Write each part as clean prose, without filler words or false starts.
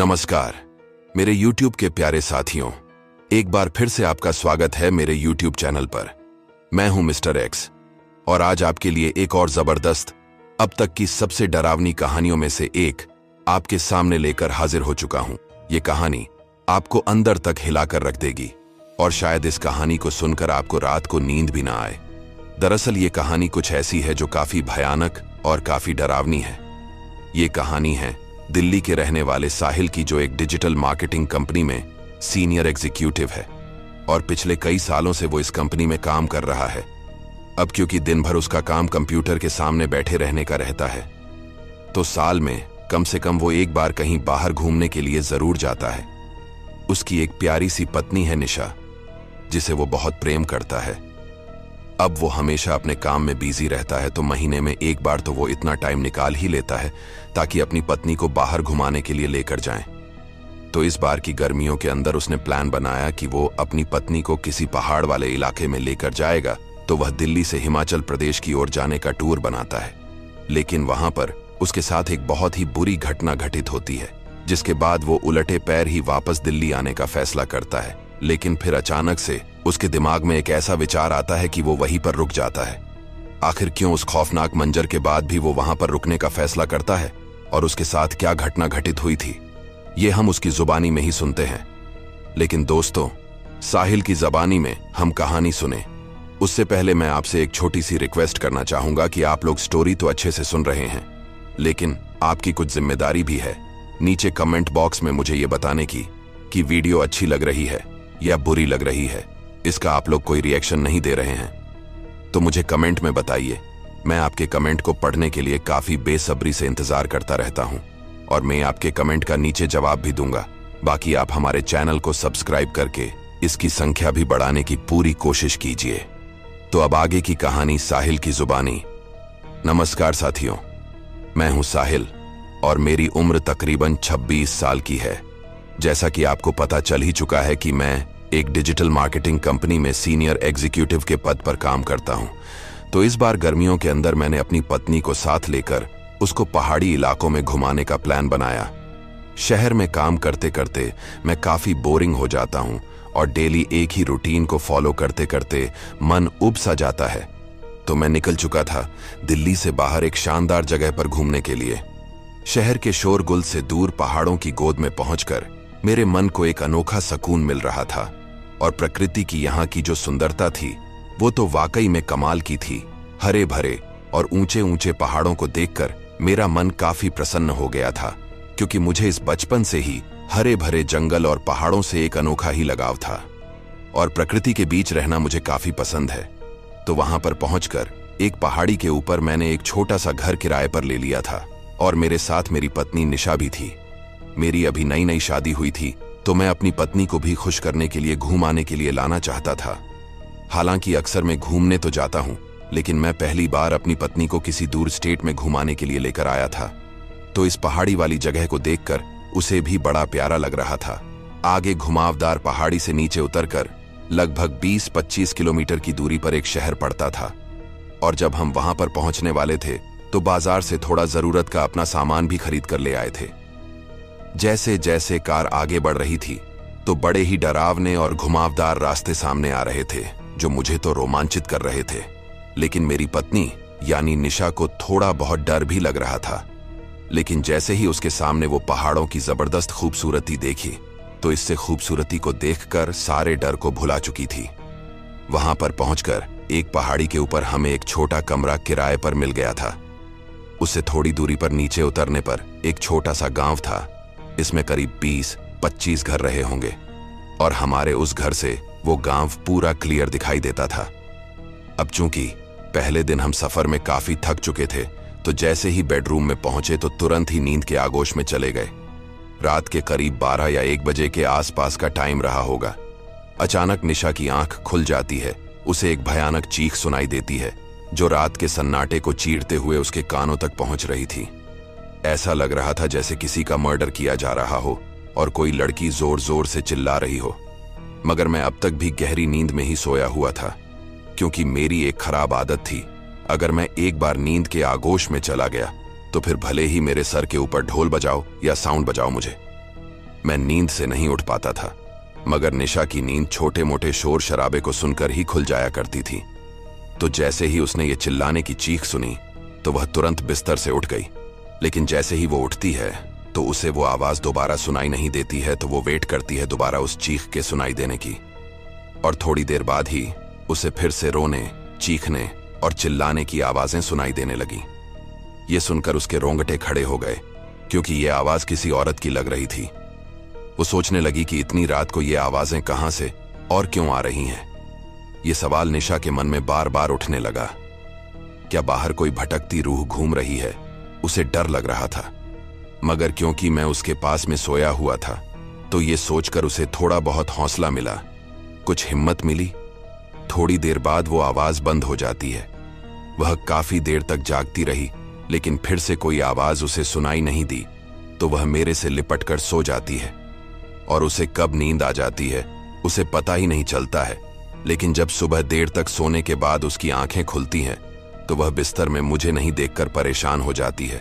नमस्कार मेरे YouTube के प्यारे साथियों, एक बार फिर से आपका स्वागत है मेरे YouTube चैनल पर। मैं हूं मिस्टर एक्स और आज आपके लिए एक और जबरदस्त, अब तक की सबसे डरावनी कहानियों में से एक आपके सामने लेकर हाजिर हो चुका हूं। ये कहानी आपको अंदर तक हिलाकर रख देगी और शायद इस कहानी को सुनकर आपको रात को नींद भी ना आए। दरअसल ये कहानी कुछ ऐसी है जो काफी भयानक और काफी डरावनी है। ये कहानी है दिल्ली के रहने वाले साहिल की, जो एक डिजिटल मार्केटिंग कंपनी में सीनियर एग्जीक्यूटिव है और पिछले कई सालों से वो इस कंपनी में काम कर रहा है। अब क्योंकि दिन भर उसका काम कंप्यूटर के सामने बैठे रहने का रहता है, तो साल में कम से कम वो एक बार कहीं बाहर घूमने के लिए जरूर जाता है। उसकी एक प्यारी सी पत्नी है निशा, जिसे वो बहुत प्रेम करता है। अब वो हमेशा अपने काम में बिजी रहता है, तो महीने में एक बार तो वो इतना टाइम निकाल ही लेता है ताकि अपनी पत्नी को बाहर घुमाने के लिए लेकर जाए। तो इस बार की गर्मियों के अंदर उसने प्लान बनाया कि वो अपनी पत्नी को किसी पहाड़ वाले इलाके में लेकर जाएगा। तो वह दिल्ली से हिमाचल प्रदेश की ओर जाने का टूर बनाता है, लेकिन वहां पर उसके साथ एक बहुत ही बुरी घटना घटित होती है, जिसके बाद वो उलटे पैर ही वापस दिल्ली आने का फैसला करता है। लेकिन फिर अचानक से उसके दिमाग में एक ऐसा विचार आता है कि वो वहीं पर रुक जाता है। आखिर क्यों उस खौफनाक मंजर के बाद भी वो वहां पर रुकने का फैसला करता है और उसके साथ क्या घटना घटित हुई थी, ये हम उसकी जुबानी में ही सुनते हैं। लेकिन दोस्तों, साहिल की जबानी में हम कहानी सुने उससे पहले मैं आपसे एक छोटी सी रिक्वेस्ट करना चाहूंगा कि आप लोग स्टोरी तो अच्छे से सुन रहे हैं, लेकिन आपकी कुछ जिम्मेदारी भी है नीचे कमेंट बॉक्स में मुझे ये बताने की कि वीडियो अच्छी लग रही है या बुरी लग रही है। इसका आप लोग कोई रिएक्शन नहीं दे रहे हैं, तो मुझे कमेंट में बताइए। मैं आपके कमेंट को पढ़ने के लिए काफी बेसब्री से इंतजार करता रहता हूं और मैं आपके कमेंट का नीचे जवाब भी दूंगा। बाकी आप हमारे चैनल को सब्सक्राइब करके इसकी संख्या भी बढ़ाने की पूरी कोशिश कीजिए। तो अब आगे की कहानी साहिल की जुबानी। नमस्कार साथियों, मैं हूं साहिल और मेरी उम्र तकरीबन 26 साल की है। जैसा कि आपको पता चल ही चुका है कि मैं एक डिजिटल मार्केटिंग कंपनी में सीनियर एग्जीक्यूटिव के पद पर काम करता हूं। तो इस बार गर्मियों के अंदर मैंने अपनी पत्नी को साथ लेकर उसको पहाड़ी इलाकों में घुमाने का प्लान बनाया। शहर में काम करते करते मैं काफी बोरिंग हो जाता हूं और डेली एक ही रूटीन को फॉलो करते करते मन उब सा जाता है। तो मैं निकल चुका था दिल्ली से बाहर एक शानदार जगह पर घूमने के लिए। शहर के शोरगुल से दूर पहाड़ों की गोद में पहुंचकर मेरे मन को एक अनोखा सुकून मिल रहा था और प्रकृति की यहाँ की जो सुंदरता थी वो तो वाकई में कमाल की थी। हरे भरे और ऊंचे ऊंचे पहाड़ों को देखकर मेरा मन काफी प्रसन्न हो गया था, क्योंकि मुझे इस बचपन से ही हरे भरे जंगल और पहाड़ों से एक अनोखा ही लगाव था और प्रकृति के बीच रहना मुझे काफी पसंद है। तो वहां पर पहुंचकर एक पहाड़ी के ऊपर मैंने एक छोटा सा घर किराए पर ले लिया था और मेरे साथ मेरी पत्नी निशा भी थी। मेरी अभी नई नई शादी हुई थी, तो मैं अपनी पत्नी को भी खुश करने के लिए घूमाने के लिए लाना चाहता था। हालांकि अक्सर मैं घूमने तो जाता हूं, लेकिन मैं पहली बार अपनी पत्नी को किसी दूर स्टेट में घुमाने के लिए लेकर आया था। तो इस पहाड़ी वाली जगह को देखकर उसे भी बड़ा प्यारा लग रहा था। आगे घुमावदार पहाड़ी से नीचे उतरकर लगभग 20-25 किलोमीटर की दूरी पर एक शहर पड़ता था और जब हम वहां पर पहुंचने वाले थे तो बाजार से थोड़ा जरूरत का अपना सामान भी खरीद कर ले आए थे। जैसे जैसे कार आगे बढ़ रही थी तो बड़े ही डरावने और घुमावदार रास्ते सामने आ रहे थे, जो मुझे तो रोमांचित कर रहे थे, लेकिन मेरी पत्नी यानी निशा को थोड़ा बहुत डर भी लग रहा था। लेकिन जैसे ही उसके सामने वो पहाड़ों की जबरदस्त खूबसूरती देखी तो इससे खूबसूरती को देखकर सारे डर को भुला चुकी थी। वहां पर पहुंचकर एक पहाड़ी के ऊपर हमें एक छोटा कमरा किराए पर मिल गया था। उससे थोड़ी दूरी पर नीचे उतरने पर एक छोटा सा गांव था। इसमें करीब 20-25 घर रहे होंगे और हमारे उस घर से वो गांव पूरा क्लियर दिखाई देता था। अब चूंकि पहले दिन हम सफर में काफी थक चुके थे, तो जैसे ही बेडरूम में पहुंचे तो तुरंत ही नींद के आगोश में चले गए। रात के करीब 12 या 1 बजे के आसपास का टाइम रहा होगा। अचानक निशा की आंख खुल जाती है। उसे एक भयानक चीख सुनाई देती है जो रात के सन्नाटे को चीरते हुए उसके कानों तक पहुंच रही थी। ऐसा लग रहा था जैसे किसी का मर्डर किया जा रहा हो और कोई लड़की जोर जोर से चिल्ला रही हो। मगर मैं अब तक भी गहरी नींद में ही सोया हुआ था, क्योंकि मेरी एक खराब आदत थी, अगर मैं एक बार नींद के आगोश में चला गया तो फिर भले ही मेरे सर के ऊपर ढोल बजाओ या साउंड बजाओ, मुझे मैं नींद से नहीं उठ पाता था, मगर निशा की नींद छोटे मोटे शोर शराबे को सुनकर ही खुल जाया करती थी। तो जैसे ही उसने ये चिल्लाने की चीख सुनी तो वह तुरंत बिस्तर से उठ गई। लेकिन जैसे ही वो उठती है तो उसे वो आवाज दोबारा सुनाई नहीं देती है, तो वो वेट करती है दोबारा उस चीख के सुनाई देने की। और थोड़ी देर बाद ही उसे फिर से रोने, चीखने और चिल्लाने की आवाजें सुनाई देने लगी। ये सुनकर उसके रोंगटे खड़े हो गए, क्योंकि ये आवाज किसी औरत की लग रही थी। वो सोचने लगी कि इतनी रात को ये आवाजें कहां से और क्यों आ रही हैं। ये सवाल निशा के मन में बार बार उठने लगा। क्या बाहर कोई भटकती रूह घूम रही है? उसे डर लग रहा था, मगर क्योंकि मैं उसके पास में सोया हुआ था तो ये सोचकर उसे थोड़ा बहुत हौसला मिला, कुछ हिम्मत मिली। थोड़ी देर बाद वो आवाज बंद हो जाती है। वह काफी देर तक जागती रही, लेकिन फिर से कोई आवाज उसे सुनाई नहीं दी, तो वह मेरे से लिपटकर सो जाती है। और उसे कब नींद आ जाती है उसे पता ही नहीं चलता है। लेकिन जब सुबह देर तक सोने के बाद उसकी आंखें खुलती हैं तो वह बिस्तर में मुझे नहीं देखकर परेशान हो जाती है।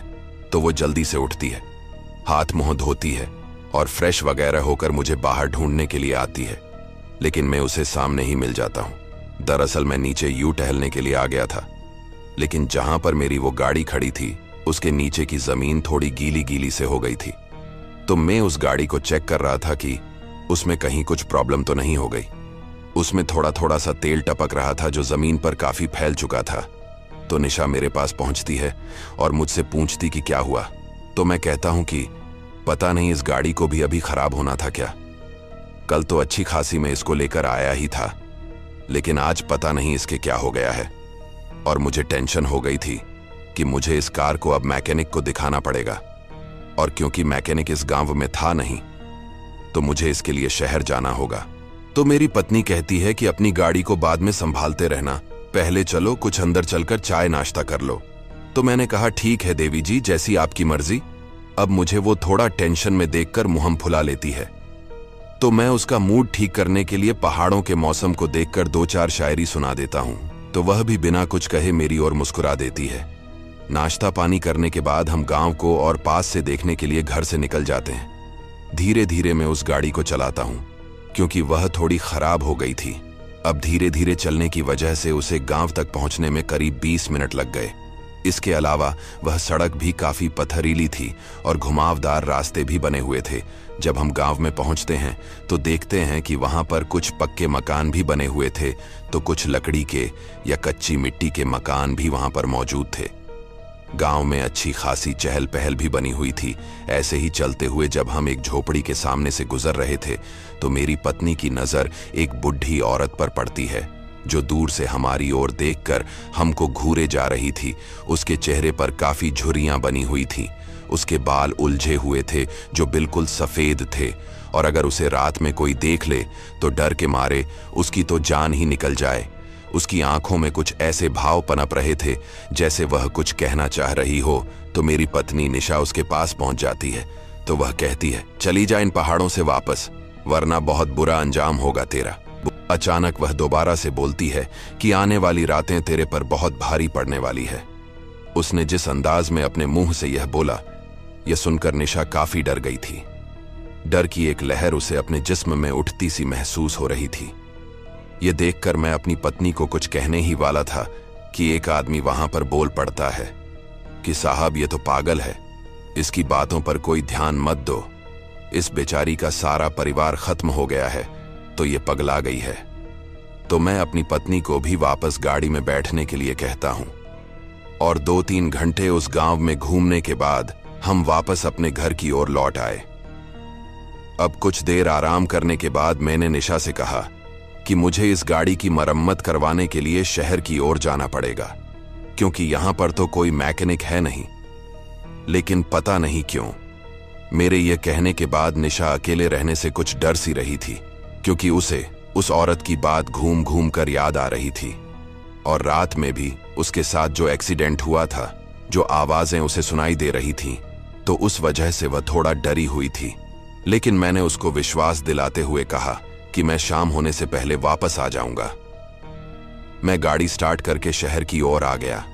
तो वो जल्दी से उठती है, हाथ मुंह धोती है और फ्रेश वगैरह होकर मुझे बाहर ढूंढने के लिए आती है। लेकिन मैं उसे सामने ही मिल जाता हूं। दरअसल मैं नीचे यूं टहलने के लिए आ गया था, लेकिन जहां पर मेरी वो गाड़ी खड़ी थी उसके नीचे की जमीन थोड़ी गीली गीली से हो गई थी। तो मैं उस गाड़ी को चेक कर रहा था कि उसमें कहीं कुछ प्रॉब्लम तो नहीं हो गई। उसमें थोड़ा थोड़ा सा तेल टपक रहा था जो जमीन पर काफी फैल चुका था। तो निशा मेरे पास पहुंचती है और मुझसे पूछती कि क्या हुआ। तो मैं कहता हूं कि पता नहीं इस गाड़ी को भी अभी खराब होना था क्या। कल तो अच्छी खासी मैं इसको लेकर आया ही था, लेकिन आज पता नहीं इसके क्या हो गया है। और मुझे टेंशन हो गई थी कि मुझे इस कार को अब मैकेनिक को दिखाना पड़ेगा। और क्योंकि मैकेनिक इस गांव में था नहीं तो मुझे इसके लिए शहर जाना होगा। तो मेरी पत्नी कहती है कि अपनी गाड़ी को बाद में संभालते रहना, पहले चलो कुछ अंदर चलकर चाय नाश्ता कर लो। तो मैंने कहा ठीक है देवी जी, जैसी आपकी मर्जी। अब मुझे वो थोड़ा टेंशन में देखकर मुंह फुला लेती है। तो मैं उसका मूड ठीक करने के लिए पहाड़ों के मौसम को देखकर दो चार शायरी सुना देता हूं, तो वह भी बिना कुछ कहे मेरी ओर मुस्कुरा देती है। नाश्ता पानी करने के बाद हम गांव को और पास से देखने के लिए घर से निकल जाते हैं। धीरे धीरे मैं उस गाड़ी को चलाता हूं, क्योंकि वह थोड़ी खराब हो गई थी। अब धीरे धीरे चलने की वजह से उसे गांव तक पहुंचने में करीब 20 मिनट लग गए। इसके अलावा वह सड़क भी काफी पथरीली थी और घुमावदार रास्ते भी बने हुए थे। जब हम गांव में पहुंचते हैं तो देखते हैं कि वहां पर कुछ पक्के मकान भी बने हुए थे, तो कुछ लकड़ी के या कच्ची मिट्टी के मकान भी वहां पर मौजूद थे। गांव में अच्छी खासी चहल पहल भी बनी हुई थी। ऐसे ही चलते हुए जब हम एक झोपड़ी के सामने से गुजर रहे थे तो मेरी पत्नी की नजर एक बुढ़ी औरत पर पड़ती है, जो दूर से हमारी ओर देखकर हमको घूरे जा रही थी। उसके चेहरे पर काफी झुर्रियां बनी हुई थी। उसके बाल उलझे हुए थे जो बिल्कुल सफेद थे, और अगर उसे रात में कोई देख ले तो डर के मारे उसकी तो जान ही निकल जाए। उसकी आंखों में कुछ ऐसे भाव पनप रहे थे जैसे वह कुछ कहना चाह रही हो। तो मेरी पत्नी निशा उसके पास पहुंच जाती है। तो वह कहती है, चली जा इन पहाड़ों से वापस, वरना बहुत बुरा अंजाम होगा तेरा। अचानक वह दोबारा से बोलती है कि आने वाली रातें तेरे पर बहुत भारी पड़ने वाली है। उसने जिस अंदाज में अपने मुंह से यह बोला, यह सुनकर निशा काफी डर गई थी। डर की एक लहर उसे अपने जिस्म में उठती सी महसूस हो रही थी। यह देखकर मैं अपनी पत्नी को कुछ कहने ही वाला था कि एक आदमी वहां पर बोल पड़ता है कि साहब ये तो पागल है, इसकी बातों पर कोई ध्यान मत दो। इस बेचारी का सारा परिवार खत्म हो गया है तो ये पगला गई है। तो मैं अपनी पत्नी को भी वापस गाड़ी में बैठने के लिए कहता हूं। और 2-3 घंटे उस गांव में घूमने के बाद हम वापस अपने घर की ओर लौट आए। अब कुछ देर आराम करने के बाद मैंने निशा से कहा कि मुझे इस गाड़ी की मरम्मत करवाने के लिए शहर की ओर जाना पड़ेगा, क्योंकि यहां पर तो कोई मैकेनिक है नहीं। लेकिन पता नहीं क्यों मेरे यह कहने के बाद निशा अकेले रहने से कुछ डर सी रही थी, क्योंकि उसे उस औरत की बात घूम घूम कर याद आ रही थी। और रात में भी उसके साथ जो एक्सीडेंट हुआ था, जो आवाजें उसे सुनाई दे रही थीं, तो उस वजह से वह थोड़ा डरी हुई थी। लेकिन मैंने उसको विश्वास दिलाते हुए कहा कि मैं शाम होने से पहले वापस आ जाऊंगा। मैं गाड़ी स्टार्ट करके शहर की ओर आ गया,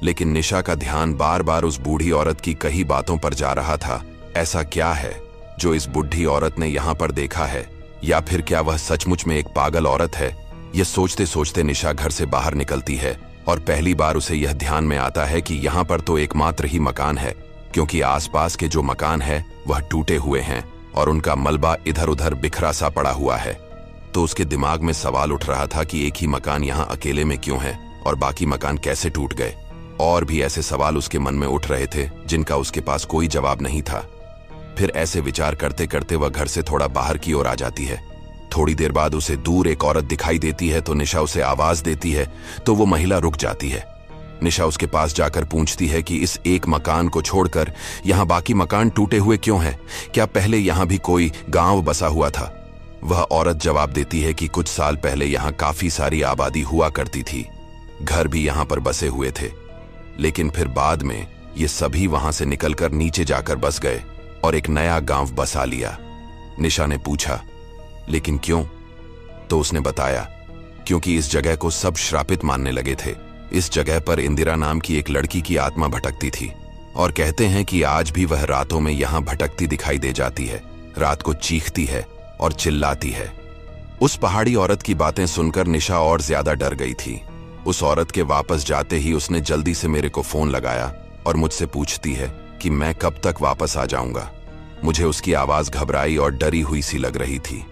लेकिन निशा का ध्यान बार बार उस बूढ़ी औरत की कही बातों पर जा रहा था। ऐसा क्या है जो इस बुढ़ी औरत ने यहाँ पर देखा है, या फिर क्या वह सचमुच में एक पागल औरत है? यह सोचते सोचते निशा घर से बाहर निकलती है और पहली बार उसे यह ध्यान में आता है कि यहाँ पर तो एकमात्र ही मकान है, क्योंकि आसपास के जो मकान है वह टूटे हुए हैं और उनका मलबा इधर उधर बिखरा सा पड़ा हुआ है। तो उसके दिमाग में सवाल उठ रहा था कि एक ही मकान यहाँ अकेले में क्यों है और बाकी मकान कैसे टूट गए। और भी ऐसे सवाल उसके मन में उठ रहे थे जिनका उसके पास कोई जवाब नहीं था। फिर ऐसे विचार करते करते वह घर से थोड़ा बाहर की ओर आ जाती है। थोड़ी देर बाद उसे दूर एक औरत दिखाई देती है तो निशा उसे आवाज देती है तो वो महिला रुक जाती है। निशा उसके पास जाकर पूछती है कि इस एक मकान को छोड़कर यहाँ बाकी मकान टूटे हुए क्यों हैं? क्या पहले यहाँ भी कोई गांव बसा हुआ था? वह औरत जवाब देती है कि कुछ साल पहले यहाँ काफी सारी आबादी हुआ करती थी, घर भी यहाँ पर बसे हुए थे, लेकिन फिर बाद में ये सभी वहां से निकलकर नीचे जाकर बस गए और एक नया गांव बसा लिया। निशा ने पूछा, लेकिन क्यों? तो उसने बताया, क्योंकि इस जगह को सब श्रापित मानने लगे थे। इस जगह पर इंदिरा नाम की एक लड़की की आत्मा भटकती थी और कहते हैं कि आज भी वह रातों में यहां भटकती दिखाई दे जाती है। रात को चीखती है और चिल्लाती है। उस पहाड़ी औरत की बातें सुनकर निशा और ज्यादा डर गई थी। उस औरत के वापस जाते ही उसने जल्दी से मेरे को फोन लगाया और मुझसे पूछती है कि मैं कब तक वापस आ जाऊंगा। मुझे उसकी आवाज घबराई और डरी हुई सी लग रही थी।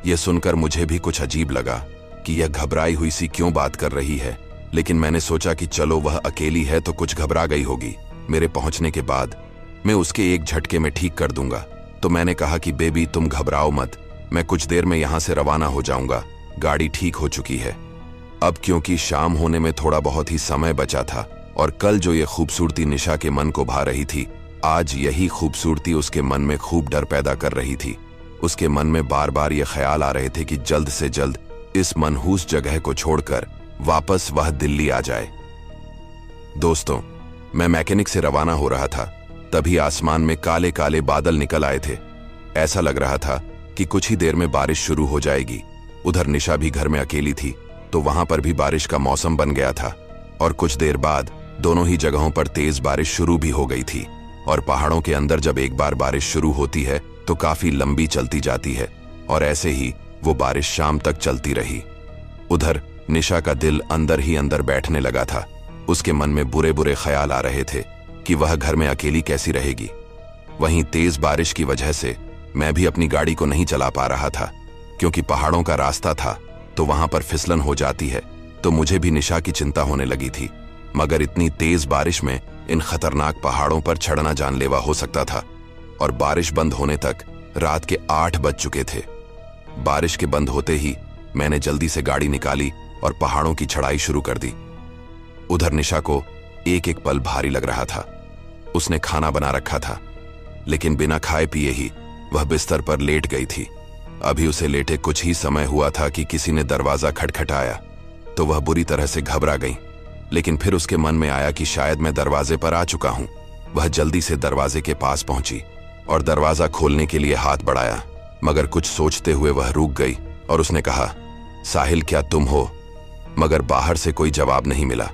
यह सुनकर मुझे भी कुछ अजीब लगा कि यह घबराई हुई सी क्यों बात कर रही है, लेकिन मैंने सोचा कि चलो वह अकेली है तो कुछ घबरा गई होगी। मेरे पहुंचने के बाद मैं उसके एक झटके में ठीक कर दूंगा। तो मैंने कहा कि बेबी तुम घबराओ मत, मैं कुछ देर में यहां से रवाना हो जाऊंगा, गाड़ी ठीक हो चुकी है। अब क्योंकि शाम होने में थोड़ा बहुत ही समय बचा था और कल जो ये खूबसूरती निशा के मन को भा रही थी, आज यही खूबसूरती उसके मन में खूब डर पैदा कर रही थी। उसके मन में बार बार ये ख्याल आ रहे थे कि जल्द से जल्द इस मनहूस जगह को छोड़कर वापस वह दिल्ली आ जाए। दोस्तों, मैं मैकेनिक से रवाना हो रहा था, तभी आसमान में काले काले बादल निकल आए थे। ऐसा लग रहा था कि कुछ ही देर में बारिश शुरू हो जाएगी। उधर निशा भी घर में अकेली थी, तो वहां पर भी बारिश का मौसम बन गया था और कुछ देर बाद दोनों ही जगहों पर तेज बारिश शुरू भी हो गई थी। और पहाड़ों के अंदर जब एक बार बारिश शुरू होती है तो काफी लंबी चलती जाती है और ऐसे ही वो बारिश शाम तक चलती रही। उधर निशा का दिल अंदर ही अंदर बैठने लगा था। उसके मन में बुरे बुरे ख्याल आ रहे थे कि वह घर में अकेली कैसी रहेगी। वहीं तेज बारिश की वजह से मैं भी अपनी गाड़ी को नहीं चला पा रहा था, क्योंकि पहाड़ों का रास्ता था तो वहां पर फिसलन हो जाती है। तो मुझे भी निशा की चिंता होने लगी थी, मगर इतनी तेज बारिश में इन खतरनाक पहाड़ों पर चढ़ना जानलेवा हो सकता था। और बारिश बंद होने तक रात के 8 बज चुके थे। बारिश के बंद होते ही मैंने जल्दी से गाड़ी निकाली और पहाड़ों की चढ़ाई शुरू कर दी। उधर निशा को एक एक पल भारी लग रहा था। उसने खाना बना रखा था, लेकिन बिना खाए पिए ही वह बिस्तर पर लेट गई थी। अभी उसे लेटे कुछ ही समय हुआ था कि किसी ने दरवाजा खटखटाया, तो वह बुरी तरह से घबरा गई। लेकिन फिर उसके मन में आया कि शायद मैं दरवाजे पर आ चुका हूं। वह जल्दी से दरवाजे के पास पहुंची और दरवाजा खोलने के लिए हाथ बढ़ाया, मगर कुछ सोचते हुए वह रुक गई और उसने कहा, साहिल क्या तुम हो? मगर बाहर से कोई जवाब नहीं मिला,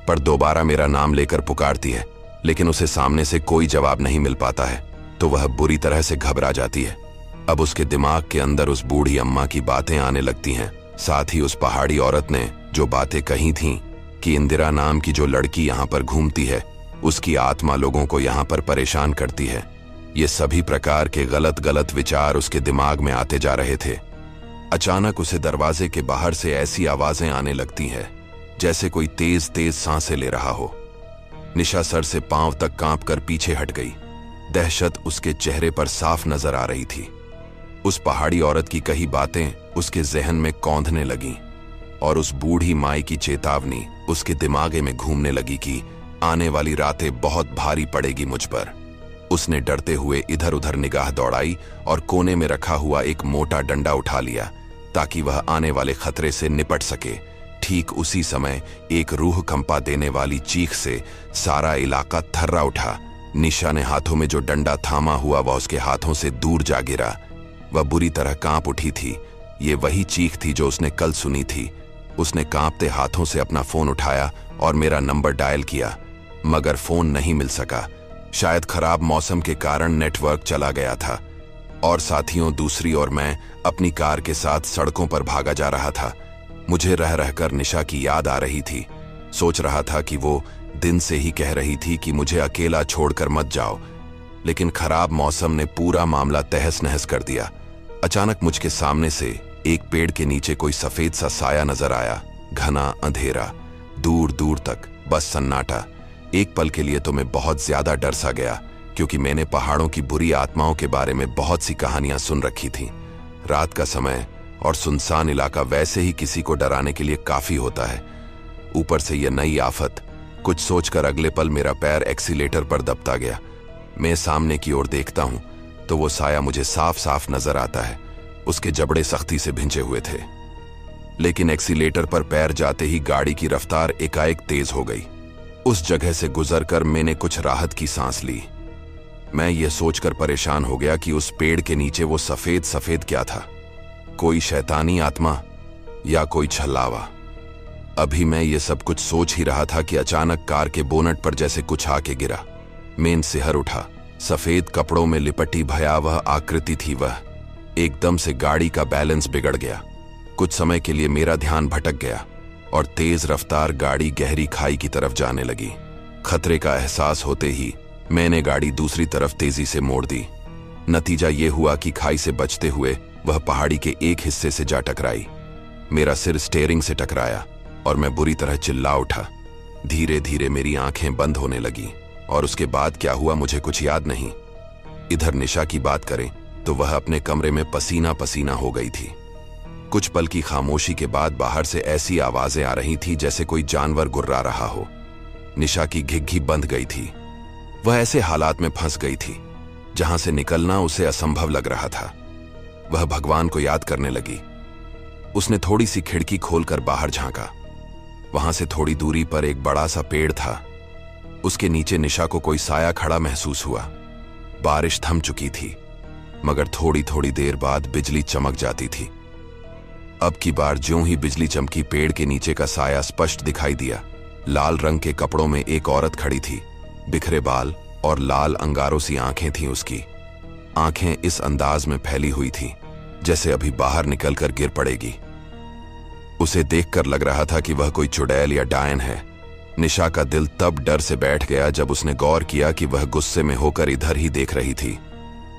पर दोबारा मेरा नाम लेकर पुकारती है, लेकिन उसे सामने से कोई जवाब नहीं मिल पाता है। तो वह बुरी तरह से घबरा जाती है। अब उसके दिमाग के अंदर उस बूढ़ी अम्मा की बातें आने लगती हैं, साथ ही उस पहाड़ी औरत ने जो बातें कही थीं कि इंदिरा नाम की जो लड़की यहाँ पर घूमती है, उसकी आत्मा लोगों को यहाँ पर परेशान करती है। ये सभी प्रकार के गलत गलत विचार उसके दिमाग में आते जा रहे थे। अचानक उसे दरवाजे के बाहर से ऐसी आवाजें आने लगती हैं जैसे कोई तेज तेज सांसें ले रहा हो। निशा सर से पांव तक कांपकर पीछे हट गई। दहशत उसके चेहरे पर साफ नजर आ रही थी। उस पहाड़ी औरत की कही बातें उसके जहन में कौंधने लगीं और उस बूढ़ी माई की चेतावनी उसके दिमागे में घूमने लगी कि आने वाली रातें बहुत भारी पड़ेगी मुझ पर। उसने डरते हुए इधर उधर निगाह दौड़ाई और कोने में रखा हुआ एक मोटा डंडा उठा लिया ताकि वह आने वाले खतरे से निपट सके। ठीक उसी समय एक रूह कंपा देने वाली चीख से सारा इलाका थर्रा उठा। निशा ने हाथों में जो डंडा थामा हुआ वह उसके हाथों से दूर जा गिरा। वह बुरी तरह कांप उठी थी। ये वही चीख थी जो उसने कल सुनी थी। उसने कांपते हाथों से अपना फोन उठाया और मेरा नंबर डायल किया, मगर फोन नहीं मिल सका। शायद खराब मौसम के कारण नेटवर्क चला गया था। और साथियों, दूसरी ओर मैं अपनी कार के साथ सड़कों पर भागा जा रहा था। मुझे रह रहकर निशा की याद आ रही थी। सोच रहा था कि वो दिन से ही कह रही थी कि मुझे अकेला छोड़कर मत जाओ, लेकिन खराब मौसम ने पूरा मामला तहस नहस कर दिया। अचानक मुझके सामने से एक पेड़ के नीचे कोई सफेद सा साया नजर आया। घना अंधेरा, दूर दूर तक बस सन्नाटा। एक पल के लिए तो मैं बहुत ज्यादा डर सा गया, क्योंकि मैंने पहाड़ों की बुरी आत्माओं के बारे में बहुत सी कहानियां सुन रखी थीं। रात का समय और सुनसान इलाका वैसे ही किसी को डराने के लिए काफी होता है, ऊपर से यह नई आफत। कुछ सोचकर अगले पल मेरा पैर एक्सीलेटर पर दबता गया। मैं सामने की ओर देखता हूं तो वो साया मुझे साफ साफ नजर आता है। उसके जबड़े सख्ती से भिंचे हुए थे, लेकिन एक्सीलेटर पर पैर जाते ही गाड़ी की रफ्तार एकाएक तेज हो गई। उस जगह से गुजरकर मैंने कुछ राहत की सांस ली। मैं ये सोचकर परेशान हो गया कि उस पेड़ के नीचे वो सफेद सफेद क्या था, कोई शैतानी आत्मा या कोई छलावा। अभी मैं ये सब कुछ सोच ही रहा था कि अचानक कार के बोनट पर जैसे कुछ आके गिरा। मैं सिहर उठा। सफेद कपड़ों में लिपटी भयावह आकृति थी वह। एकदम से गाड़ी का बैलेंस बिगड़ गया। कुछ समय के लिए मेरा ध्यान भटक गया और तेज रफ्तार गाड़ी गहरी खाई की तरफ जाने लगी। खतरे का एहसास होते ही मैंने गाड़ी दूसरी तरफ तेजी से मोड़ दी। नतीजा ये हुआ कि खाई से बचते हुए वह पहाड़ी के एक हिस्से से जा टकराई। मेरा सिर स्टीयरिंग से टकराया और मैं बुरी तरह चिल्ला उठा। धीरे धीरे मेरी आंखें बंद होने लगी और उसके बाद क्या हुआ मुझे कुछ याद नहीं। इधर निशा की बात करें तो वह अपने कमरे में पसीना पसीना हो गई थी। कुछ पल की खामोशी के बाद बाहर से ऐसी आवाजें आ रही थी जैसे कोई जानवर गुर्रा रहा हो। निशा की घिघी बंध गई थी। वह ऐसे हालात में फंस गई थी जहां से निकलना उसे असंभव लग रहा था। वह भगवान को याद करने लगी। उसने थोड़ी सी खिड़की खोलकर बाहर झांका। वहां से थोड़ी दूरी पर एक बड़ा सा पेड़ था। उसके नीचे निशा को कोई साया खड़ा महसूस हुआ। बारिश थम चुकी थी, मगर थोड़ी थोड़ी देर बाद बिजली चमक जाती थी। अब की बार ज्यों ही बिजली चमकी, पेड़ के नीचे का साया स्पष्ट दिखाई दिया। लाल रंग के कपड़ों में एक औरत खड़ी थी। बिखरे बाल और लाल अंगारों सी आंखें थीं उसकी। आंखें इस अंदाज में फैली हुई थीं जैसे अभी बाहर निकलकर गिर पड़ेगी। उसे देखकर लग रहा था कि वह कोई चुड़ैल या डायन है। निशा का दिल तब डर से बैठ गया जब उसने गौर किया कि वह गुस्से में होकर इधर ही देख रही थी,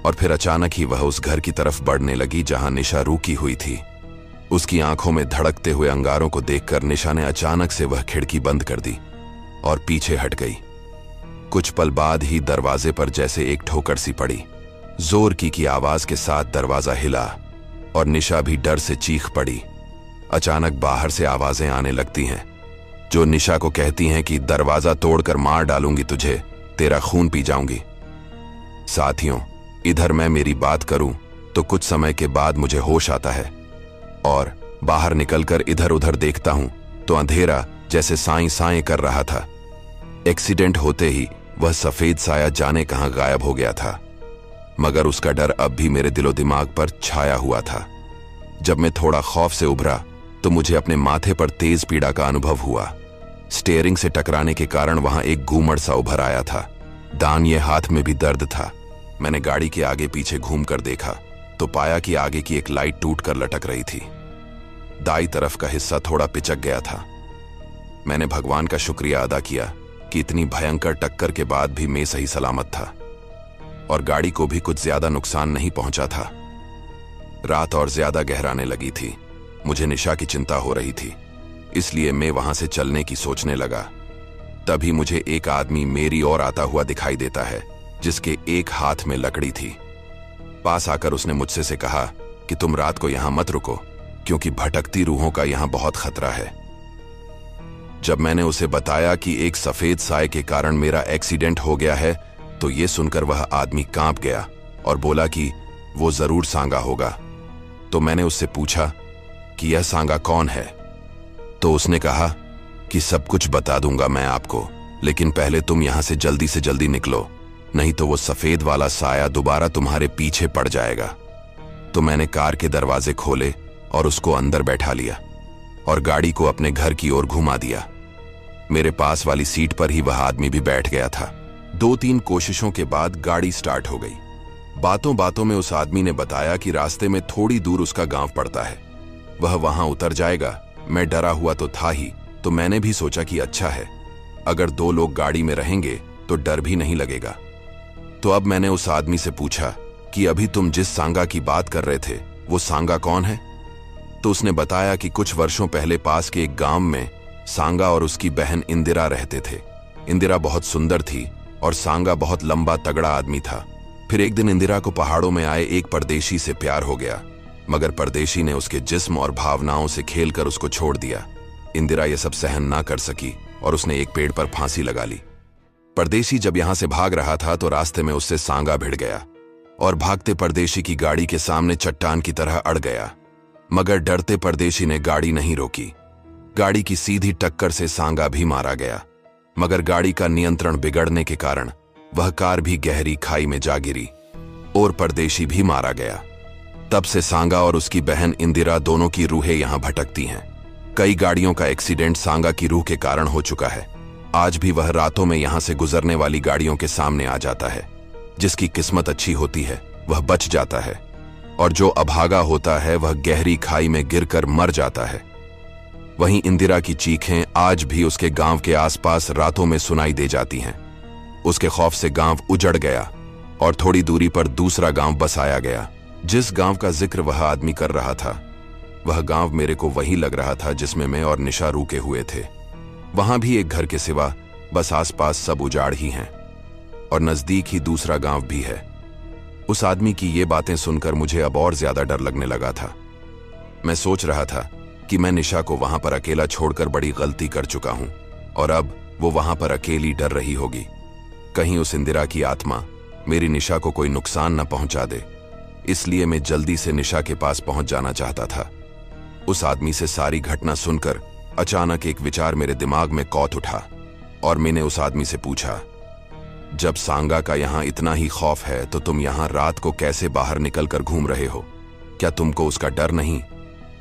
और फिर अचानक ही वह उस घर की तरफ बढ़ने लगी जहां निशा रुकी हुई थी। उसकी आंखों में धड़कते हुए अंगारों को देखकर निशा ने अचानक से वह खिड़की बंद कर दी और पीछे हट गई। कुछ पल बाद ही दरवाजे पर जैसे एक ठोकर सी पड़ी। जोर की आवाज के साथ दरवाजा हिला और निशा भी डर से चीख पड़ी। अचानक बाहर से आवाजें आने लगती हैं जो निशा को कहती हैं कि दरवाजा तोड़कर मार डालूंगी तुझे, तेरा खून पी जाऊंगी। साथियों, इधर मैं मेरी बात करूं तो कुछ समय के बाद मुझे होश आता है और बाहर निकलकर इधर उधर देखता हूं तो अंधेरा जैसे साईं साईं कर रहा था। एक्सीडेंट होते ही वह सफेद साया जाने कहां गायब हो गया था, मगर उसका डर अब भी मेरे दिलो दिमाग पर छाया हुआ था। जब मैं थोड़ा खौफ से उभरा तो मुझे अपने माथे पर तेज पीड़ा का अनुभव हुआ। स्टीयरिंग से टकराने के कारण वहां एक घूमड़ सा उभर आया था। दाहिने हाथ में भी दर्द था। मैंने गाड़ी के आगे पीछे घूमकर देखा तो पाया कि आगे की एक लाइट टूटकर लटक रही थी। दाईं तरफ का हिस्सा थोड़ा पिचक गया था। मैंने भगवान का शुक्रिया अदा किया कि इतनी भयंकर टक्कर के बाद भी मैं सही सलामत था और गाड़ी को भी कुछ ज्यादा नुकसान नहीं पहुंचा था। रात और ज्यादा गहराने लगी थी। मुझे निशा की चिंता हो रही थी, इसलिए मैं वहां से चलने की सोचने लगा। तभी मुझे एक आदमी मेरी ओर आता हुआ दिखाई देता है, जिसके एक हाथ में लकड़ी थी। पास आकर उसने मुझसे से कहा कि तुम रात को यहां मत रुको, क्योंकि भटकती रूहों का यहां बहुत खतरा है। जब मैंने उसे बताया कि एक सफेद साए के कारण मेरा एक्सीडेंट हो गया है, तो ये सुनकर वह आदमी कांप गया और बोला कि वो जरूर सांगा होगा। तो मैंने उससे पूछा कि यह सांगा कौन है, तो उसने कहा कि सब कुछ बता दूंगा मैं आपको, लेकिन पहले तुम यहां से जल्दी निकलो, नहीं तो वो सफेद वाला साया दोबारा तुम्हारे पीछे पड़ जाएगा। तो मैंने कार के दरवाजे खोले और उसको अंदर बैठा लिया और गाड़ी को अपने घर की ओर घुमा दिया। मेरे पास वाली सीट पर ही वह आदमी भी बैठ गया था। 2-3 कोशिशों के बाद गाड़ी स्टार्ट हो गई, बातों बातों में उस आदमी ने बताया कि रास्ते में थोड़ी दूर उसका गांव पड़ता है, वह वहां उतर जाएगा। मैं डरा हुआ तो था ही, तो मैंने भी सोचा कि अच्छा है, अगर 2 लोग गाड़ी में रहेंगे तो डर भी नहीं लगेगा। तो अब मैंने उस आदमी से पूछा कि अभी तुम जिस सांगा की बात कर रहे थे वो सांगा कौन है? तो उसने बताया कि कुछ वर्षों पहले पास के एक गांव में सांगा और उसकी बहन इंदिरा रहते थे। इंदिरा बहुत सुंदर थी और सांगा बहुत लंबा तगड़ा आदमी था। फिर एक दिन इंदिरा को पहाड़ों में आए एक परदेशी से प्यार हो गया, मगर परदेशी ने उसके जिस्म और भावनाओं से खेलकर उसको छोड़ दिया। इंदिरा ये सब सहन ना कर सकी और उसने एक पेड़ पर फांसी लगा ली। परदेशी जब यहां से भाग रहा था तो रास्ते में उससे सांगा भिड़ गया और भागते परदेशी की गाड़ी के सामने चट्टान की तरह अड़ गया, मगर डरते परदेशी ने गाड़ी नहीं रोकी। गाड़ी की सीधी टक्कर से सांगा भी मारा गया, मगर गाड़ी का नियंत्रण बिगड़ने के कारण वह कार भी गहरी खाई में जा गिरी और परदेशी भी मारा गया। तब से सांगा और उसकी बहन इंदिरा दोनों की रूहें यहां भटकती हैं। कई गाड़ियों का एक्सीडेंट सांगा की रूह के कारण हो चुका है। आज भी वह रातों में यहां से गुजरने वाली गाड़ियों के सामने आ जाता है। जिसकी किस्मत अच्छी होती है वह बच जाता है, और जो अभागा होता है वह गहरी खाई में गिरकर मर जाता है। वहीं इंदिरा की चीखें आज भी उसके गांव के आसपास रातों में सुनाई दे जाती हैं। उसके खौफ से गांव उजड़ गया और थोड़ी दूरी पर दूसरा गांव बसाया गया। जिस गांव का जिक्र वह आदमी कर रहा था, वह गांव मेरे को वही लग रहा था जिसमें मैं और निशा रुके हुए थे। वहां भी एक घर के सिवा बस आसपास सब उजाड़ ही हैं, और नजदीक ही दूसरा गांव भी है। उस आदमी की ये बातें सुनकर मुझे अब और ज्यादा डर लगने लगा था। मैं सोच रहा था कि मैं निशा को वहां पर अकेला छोड़कर बड़ी गलती कर चुका हूं, और अब वो वहां पर अकेली डर रही होगी। कहीं उस इंदिरा की आत्मा मेरी निशा को कोई नुकसान न पहुंचा दे, इसलिए मैं जल्दी से निशा के पास पहुंच जाना चाहता था। उस आदमी से सारी घटना सुनकर अचानक एक विचार मेरे दिमाग में कौत उठा, और मैंने उस आदमी से पूछा, जब सांगा का यहां इतना ही खौफ है तो तुम यहां रात को कैसे बाहर निकलकर घूम रहे हो? क्या तुमको उसका डर नहीं?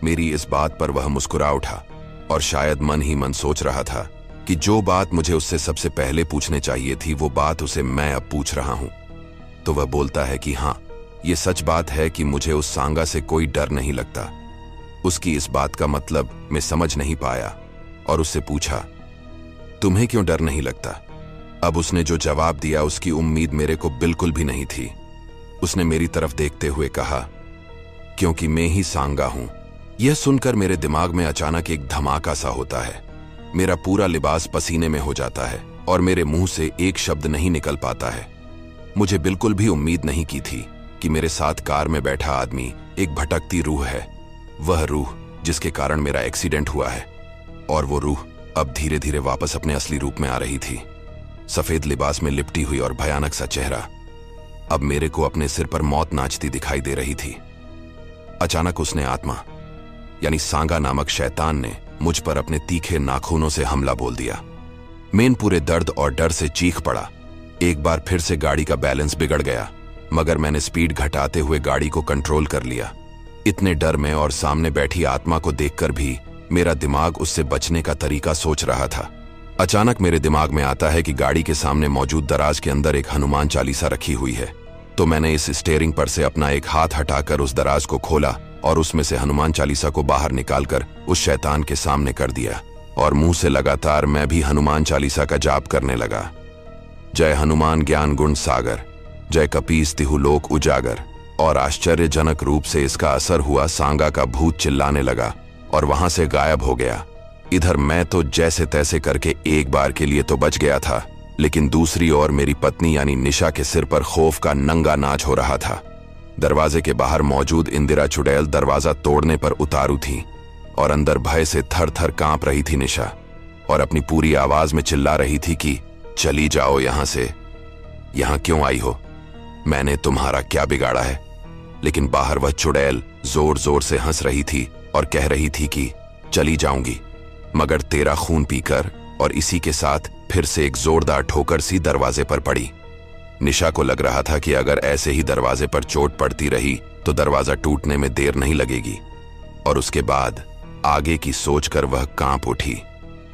मेरी इस बात पर वह मुस्कुरा उठा और शायद मन ही मन सोच रहा था कि जो बात मुझे उससे सबसे पहले पूछने चाहिए थी वो बात उसे मैं अब पूछ रहा हूं। तो वह बोलता है कि हाँ, ये सच बात है कि मुझे उस सांगा से कोई डर नहीं लगता। उसकी इस बात का मतलब मैं समझ नहीं पाया और उससे पूछा, तुम्हें क्यों डर नहीं लगता? अब उसने जो जवाब दिया उसकी उम्मीद मेरे को बिल्कुल भी नहीं थी। उसने मेरी तरफ देखते हुए कहा, क्योंकि मैं ही सांगा हूं। यह सुनकर मेरे दिमाग में अचानक एक धमाका सा होता है। मेरा पूरा लिबास पसीने में हो जाता है और मेरे मुंह से एक शब्द नहीं निकल पाता है। मुझे बिल्कुल भी उम्मीद नहीं की थी कि मेरे साथ कार में बैठा आदमी एक भटकती रूह है, वह रूह जिसके कारण मेरा एक्सीडेंट हुआ है। और वो रूह अब धीरे धीरे वापस अपने असली रूप में आ रही थी। सफेद लिबास में लिपटी हुई और भयानक सा चेहरा। अब मेरे को अपने सिर पर मौत नाचती दिखाई दे रही थी। अचानक उसने आत्मा यानी सांगा नामक शैतान ने मुझ पर अपने तीखे नाखूनों से हमला बोल दिया। मैं पूरे दर्द और डर से चीख पड़ा। एक बार फिर से गाड़ी का बैलेंस बिगड़ गया, मगर मैंने स्पीड घटाते हुए गाड़ी को कंट्रोल कर लिया। इतने डर में और सामने बैठी आत्मा को देखकर भी मेरा दिमाग उससे बचने का तरीका सोच रहा था। अचानक मेरे दिमाग में आता है कि गाड़ी के सामने मौजूद दराज के अंदर एक हनुमान चालीसा रखी हुई है। तो मैंने इस स्टीयरिंग पर से अपना एक हाथ हटाकर उस दराज को खोला और उसमें से हनुमान चालीसा को बाहर निकालकर उस शैतान के सामने कर दिया, और मुंह से लगातार मैं भी हनुमान चालीसा का जाप करने लगा। जय हनुमान ज्ञान गुण सागर, जय कपीस तिहु लोक उजागर। और आश्चर्यजनक रूप से इसका असर हुआ। सांगा का भूत चिल्लाने लगा और वहां से गायब हो गया। इधर मैं तो जैसे तैसे करके एक बार के लिए तो बच गया था, लेकिन दूसरी ओर मेरी पत्नी यानी निशा के सिर पर खौफ का नंगा नाच हो रहा था। दरवाजे के बाहर मौजूद इंदिरा चुड़ैल दरवाजा तोड़ने पर उतारू थी और अंदर भय से थर थर कांप रही थी निशा, और अपनी पूरी आवाज में चिल्ला रही थी कि चली जाओ यहां से। यहां क्यों आई हो? मैंने तुम्हारा क्या बिगाड़ा है? लेकिन बाहर वह चुड़ैल जोर जोर से हंस रही थी और कह रही थी कि चली जाऊंगी, मगर तेरा खून पीकर। और इसी के साथ फिर से एक जोरदार ठोकर सी दरवाजे पर पड़ी। निशा को लग रहा था कि अगर ऐसे ही दरवाजे पर चोट पड़ती रही तो दरवाजा टूटने में देर नहीं लगेगी, और उसके बाद आगे की सोचकर वह कांप उठी।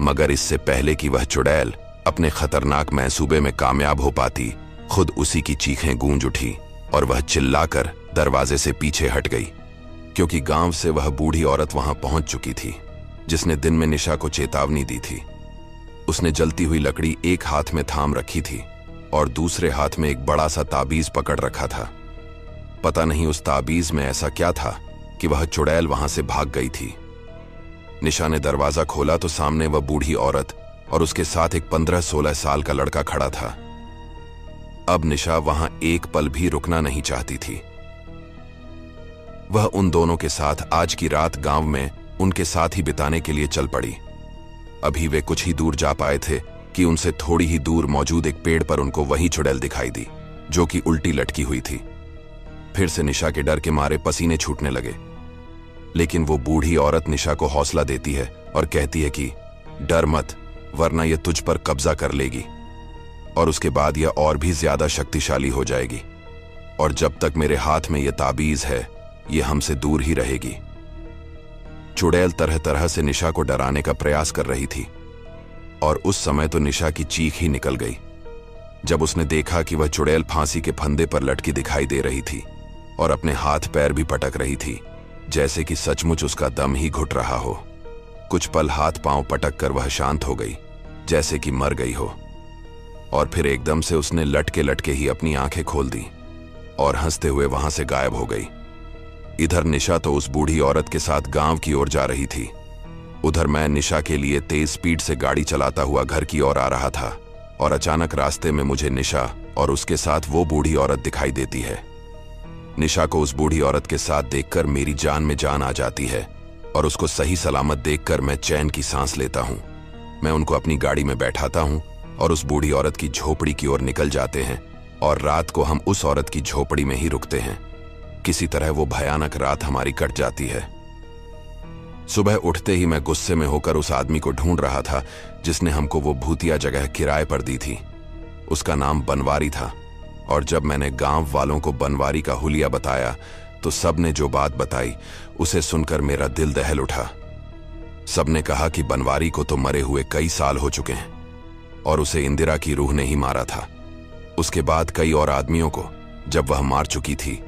मगर इससे पहले कि वह चुड़ैल अपने खतरनाक मंसूबे में कामयाब हो पाती, खुद उसी की चीखें गूंज उठी। और वह चिल्लाकर दरवाजे से पीछे हट गई, क्योंकि गांव से वह बूढ़ी औरत वहां पहुंच चुकी थी जिसने दिन में निशा को चेतावनी दी थी। उसने जलती हुई लकड़ी एक हाथ में थाम रखी थी और दूसरे हाथ में एक बड़ा सा ताबीज पकड़ रखा था। पता नहीं उस ताबीज में ऐसा क्या था कि वह चुड़ैल वहां से भाग गई थी। निशा ने दरवाजा खोला तो सामने वह बूढ़ी औरत और उसके साथ एक 15-16 साल का लड़का खड़ा था। अब निशा वहां एक पल भी रुकना नहीं चाहती थी। वह उन दोनों के साथ आज की रात गांव में उनके साथ ही बिताने के लिए चल पड़ी। अभी वे कुछ ही दूर जा पाए थे कि उनसे थोड़ी ही दूर मौजूद एक पेड़ पर उनको वही चुड़ैल दिखाई दी, जो कि उल्टी लटकी हुई थी। फिर से निशा के डर के मारे पसीने छूटने लगे, लेकिन वो बूढ़ी औरत निशा को हौसला देती है और कहती है कि डर मत, वरना यह तुझ पर कब्जा कर लेगी और उसके बाद यह और भी ज्यादा शक्तिशाली हो जाएगी, और जब तक मेरे हाथ में यह ताबीज है यह हमसे दूर ही रहेगी। चुड़ैल तरह तरह से निशा को डराने का प्रयास कर रही थी, और उस समय तो निशा की चीख ही निकल गई जब उसने देखा कि वह चुड़ैल फांसी के फंदे पर लटकी दिखाई दे रही थी और अपने हाथ पैर भी पटक रही थी, जैसे कि सचमुच उसका दम ही घुट रहा हो। कुछ पल हाथ पांव पटक कर वह शांत हो गई, जैसे कि मर गई हो, और फिर एकदम से उसने लटके लटके ही अपनी आंखें खोल दी और हंसते हुए वहां से गायब हो गई। इधर निशा तो उस बूढ़ी औरत के साथ गांव की ओर जा रही थी। उधर मैं निशा के लिए तेज स्पीड से गाड़ी चलाता हुआ घर की ओर आ रहा था, और अचानक रास्ते में मुझे निशा और उसके साथ वो बूढ़ी औरत दिखाई देती है। निशा को उस बूढ़ी औरत के साथ देखकर मेरी जान में जान आ जाती है, और उसको सही सलामत देखकर मैं चैन की सांस लेता हूँ। मैं उनको अपनी गाड़ी में बैठाता हूँ और उस बूढ़ी औरत की झोपड़ी की ओर निकल जाते हैं, और रात को हम उस औरत की झोपड़ी में ही रुकते हैं। किसी तरह वो भयानक रात हमारी कट जाती है। सुबह उठते ही मैं गुस्से में होकर उस आदमी को ढूंढ रहा था जिसने हमको वो भूतिया जगह किराए पर दी थी। उसका नाम बनवारी था, और जब मैंने गांव वालों को बनवारी का हुलिया बताया तो सबने जो बात बताई उसे सुनकर मेरा दिल दहल उठा। सबने कहा कि बनवारी को तो मरे हुए कई साल हो चुके हैं और उसे इंदिरा की रूह ने ही मारा था। उसके बाद कई और आदमियों को जब वह मार चुकी थी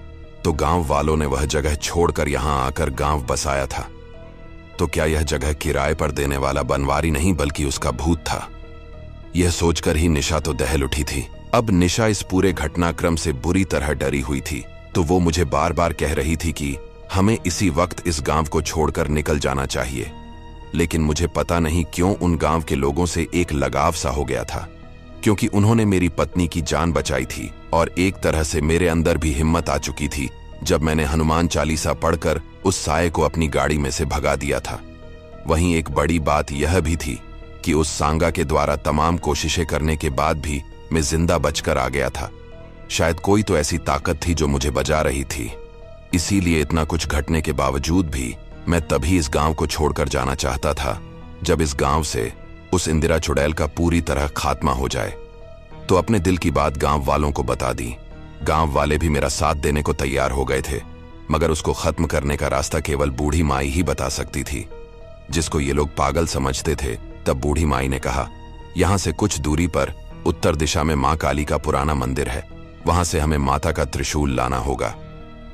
तो गांव वालों ने वह जगह छोड़कर यहां आकर गांव बसाया था। तो क्या यह जगह किराए पर देने वाला बनवारी नहीं बल्कि उसका भूत था? यह सोचकर ही निशा तो दहल उठी थी। अब निशा इस पूरे घटनाक्रम से बुरी तरह डरी हुई थी, तो वो मुझे बार बार कह रही थी कि हमें इसी वक्त इस गांव को छोड़कर निकल जाना चाहिए। लेकिन मुझे पता नहीं क्यों उन गांव के लोगों से एक लगाव सा हो गया था, क्योंकि उन्होंने मेरी पत्नी की जान बचाई थी, और एक तरह से मेरे अंदर भी हिम्मत आ चुकी थी जब मैंने हनुमान चालीसा पढ़कर उस साये को अपनी गाड़ी में से भगा दिया था। वहीं एक बड़ी बात यह भी थी कि उस सांगा के द्वारा तमाम कोशिशें करने के बाद भी मैं जिंदा बचकर आ गया था। शायद कोई तो ऐसी ताकत थी जो मुझे बचा रही थी। इसीलिए इतना कुछ घटने के बावजूद भी मैं तभी इस गांव को छोड़कर जाना चाहता था जब इस गांव से उस इंदिरा चुड़ैल का पूरी तरह खात्मा हो जाए। तो अपने दिल की बात गांव वालों को बता दी। गांव वाले भी मेरा साथ देने को तैयार हो गए थे, मगर उसको खत्म करने का रास्ता केवल बूढ़ी माई ही बता सकती थी। जिसको ये लोग पागल समझते थे, तब बूढ़ी माई ने कहा, यहां से कुछ दूरी पर उत्तर दिशा में मां काली का पुराना मंदिर है, वहां से हमें माता का त्रिशूल लाना होगा,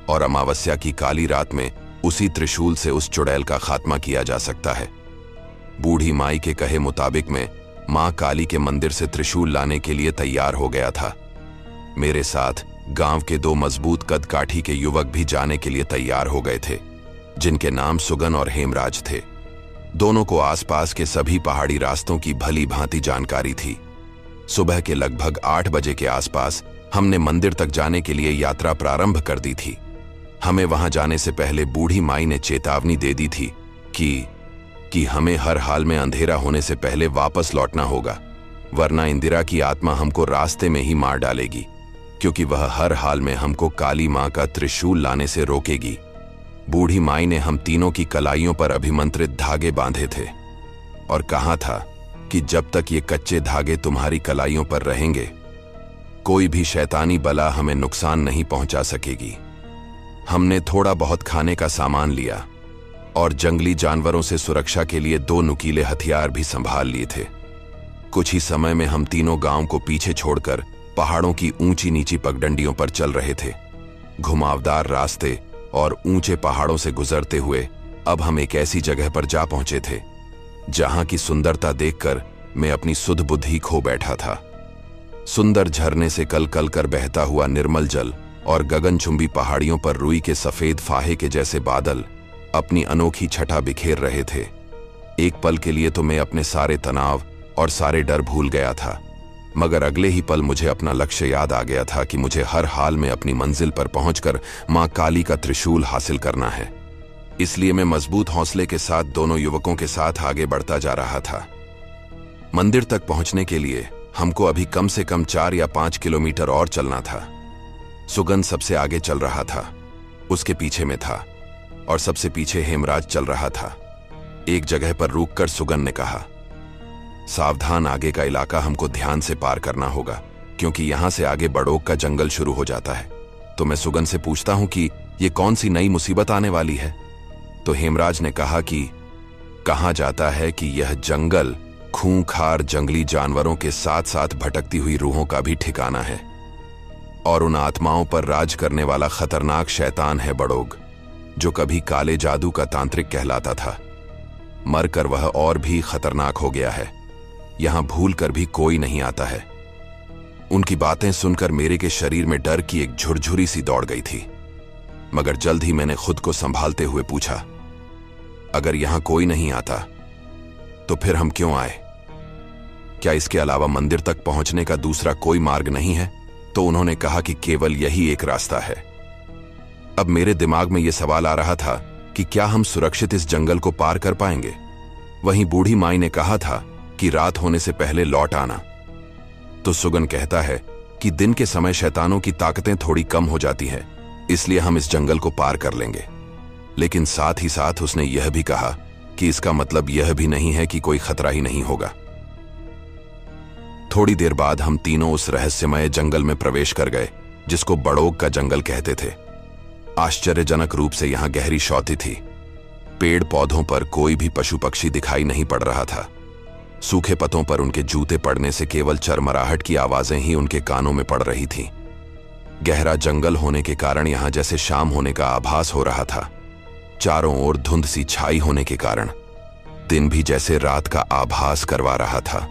और अमावस्या की काली रात में उसी त्रिशूल से उस चुड़ैल का खात्मा किया जा सकता है। बूढ़ी माई के कहे मुताबिक मैं मां काली के मंदिर से त्रिशूल लाने के लिए तैयार हो गया था। मेरे साथ गांव के 2 मजबूत कद काठी के युवक भी जाने के लिए तैयार हो गए थे, जिनके नाम सुगन और हेमराज थे। दोनों को आसपास के सभी पहाड़ी रास्तों की भली भांति जानकारी थी। सुबह के लगभग 8 बजे के आसपास हमने मंदिर तक जाने के लिए यात्रा प्रारंभ कर दी थी। हमें वहां जाने से पहले बूढ़ी माई ने चेतावनी दे दी थी कि हमें हर हाल में अंधेरा होने से पहले वापस लौटना होगा, वरना इंदिरा की आत्मा हमको रास्ते में ही मार डालेगी, क्योंकि वह हर हाल में हमको काली मां का त्रिशूल लाने से रोकेगी। बूढ़ी माई ने हम तीनों की कलाइयों पर अभिमंत्रित धागे बांधे थे और कहा था कि जब तक ये कच्चे धागे तुम्हारी कलाइयों पर रहेंगे, कोई भी शैतानी बला हमें नुकसान नहीं पहुंचा सकेगी। हमने थोड़ा बहुत खाने का सामान लिया और जंगली जानवरों से सुरक्षा के लिए 2 नुकीले हथियार भी संभाल लिए थे। कुछ ही समय में हम तीनों गांव को पीछे छोड़कर पहाड़ों की ऊंची नीची पगडंडियों पर चल रहे थे। घुमावदार रास्ते और ऊंचे पहाड़ों से गुजरते हुए अब हम एक ऐसी जगह पर जा पहुंचे थे जहां की सुंदरता देखकर मैं अपनी सुध बुद्धि खो बैठा था। सुंदर झरने से कल कल कर बहता हुआ निर्मल जल और गगनचुंबी पहाड़ियों पर रुई के सफेद फाहे के जैसे बादल अपनी अनोखी छटा बिखेर रहे थे। एक पल के लिए तो मैं अपने सारे तनाव और सारे डर भूल गया था, मगर अगले ही पल मुझे अपना लक्ष्य याद आ गया था कि मुझे हर हाल में अपनी मंजिल पर पहुंचकर मां काली का त्रिशूल हासिल करना है। इसलिए मैं मजबूत हौसले के साथ दोनों युवकों के साथ आगे बढ़ता जा रहा था। मंदिर तक पहुंचने के लिए हमको अभी कम से कम 4 या 5 किलोमीटर और चलना था। सुगन सबसे आगे चल रहा था, उसके पीछे में था और सबसे पीछे हेमराज चल रहा था। एक जगह पर रुककर सुगन ने कहा, सावधान, आगे का इलाका हमको ध्यान से पार करना होगा क्योंकि यहां से आगे बड़ोग का जंगल शुरू हो जाता है। तो मैं सुगन से पूछता हूं कि ये कौन सी नई मुसीबत आने वाली है? तो हेमराज ने कहा कि कहा जाता है कि यह जंगल खूंखार जंगली जानवरों के साथ साथ भटकती हुई रूहों का भी ठिकाना है और उन आत्माओं पर राज करने वाला खतरनाक शैतान है बड़ोग, जो कभी काले जादू का तांत्रिक कहलाता था। मरकर वह और भी खतरनाक हो गया है। यहां भूल कर भी कोई नहीं आता है। उनकी बातें सुनकर मेरे के शरीर में डर की एक झुरझुरी सी दौड़ गई थी, मगर जल्द ही मैंने खुद को संभालते हुए पूछा, अगर यहां कोई नहीं आता तो फिर हम क्यों आए? क्या इसके अलावा मंदिर तक पहुंचने का दूसरा कोई मार्ग नहीं है? तो उन्होंने कहा कि केवल यही एक रास्ता है। अब मेरे दिमाग में यह सवाल आ रहा था कि क्या हम सुरक्षित इस जंगल को पार कर पाएंगे? वहीं बूढ़ी माई ने कहा था कि रात होने से पहले लौट आना। तो सुगन कहता है कि दिन के समय शैतानों की ताकतें थोड़ी कम हो जाती हैं, इसलिए हम इस जंगल को पार कर लेंगे। लेकिन साथ ही साथ उसने यह भी कहा कि इसका मतलब यह भी नहीं है कि कोई खतरा ही नहीं होगा। थोड़ी देर बाद हम तीनों उस रहस्यमय जंगल में प्रवेश कर गए जिसको बड़ोग का जंगल कहते थे। आश्चर्यजनक रूप से यहां गहरी शौती थी। पेड़ पौधों पर कोई भी पशु पक्षी दिखाई नहीं पड़ रहा था। सूखे पत्तों पर उनके जूते पड़ने से केवल चरमराहट की आवाजें ही उनके कानों में पड़ रही थीं। गहरा जंगल होने के कारण यहां जैसे शाम होने का आभास हो रहा था। चारों ओर धुंध सी छाई होने के कारण दिन भी जैसे रात का आभास करवा रहा था।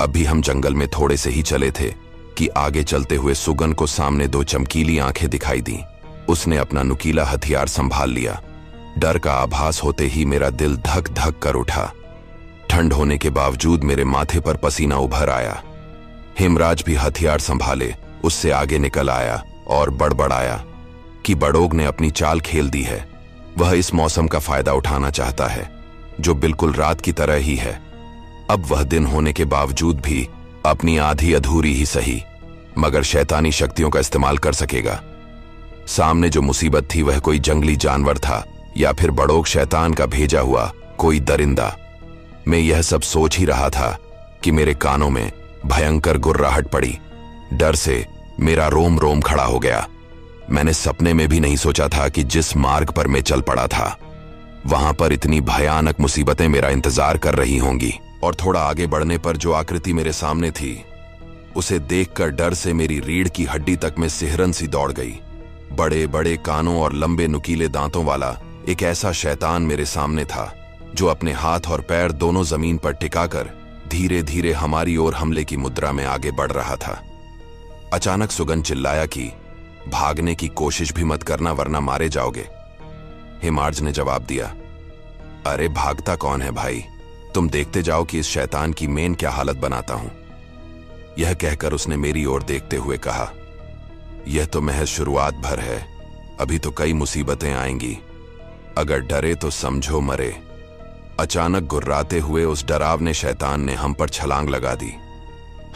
अभी हम जंगल में थोड़े से ही चले थे कि आगे चलते हुए सुगन को सामने 2 चमकीली आंखें दिखाई दी। उसने अपना नुकीला हथियार संभाल लिया। डर का आभास होते ही मेरा दिल धक धक कर उठा। ठंड होने के बावजूद मेरे माथे पर पसीना उभर आया। हेमराज भी हथियार संभाले उससे आगे निकल आया और बड़बड़ाया कि बड़ोग ने अपनी चाल खेल दी है। वह इस मौसम का फायदा उठाना चाहता है जो बिल्कुल रात की तरह ही है। अब वह दिन होने के बावजूद भी अपनी आधी अधूरी ही सही मगर शैतानी शक्तियों का इस्तेमाल कर सकेगा। सामने जो मुसीबत थी वह कोई जंगली जानवर था या फिर बड़ोग शैतान का भेजा हुआ कोई दरिंदा। मैं यह सब सोच ही रहा था कि मेरे कानों में भयंकर गुर्राहट पड़ी। डर से मेरा रोम रोम खड़ा हो गया। मैंने सपने में भी नहीं सोचा था कि जिस मार्ग पर मैं चल पड़ा था वहां पर इतनी भयानक मुसीबतें मेरा इंतजार कर रही होंगी। और थोड़ा आगे बढ़ने पर जो आकृति मेरे सामने थी उसे देखकर डर से मेरी रीढ़ की हड्डी तक में सिहरन सी दौड़ गई। बड़े बड़े कानों और लंबे नुकीले दांतों वाला एक ऐसा शैतान मेरे सामने था जो अपने हाथ और पैर दोनों जमीन पर टिकाकर धीरे धीरे हमारी ओर हमले की मुद्रा में आगे बढ़ रहा था। अचानक सुगन चिल्लाया कि भागने की कोशिश भी मत करना वरना मारे जाओगे। हेमराज ने जवाब दिया, अरे भागता कौन है भाई, तुम देखते जाओ कि इस शैतान की मेन क्या हालत बनाता हूं। यह कहकर उसने मेरी ओर देखते हुए कहा, यह तो महज शुरुआत भर है, अभी तो कई मुसीबतें आएंगी। अगर डरे तो समझो मरे। अचानक गुर्राते हुए उस डरावने शैतान ने हम पर छलांग लगा दी।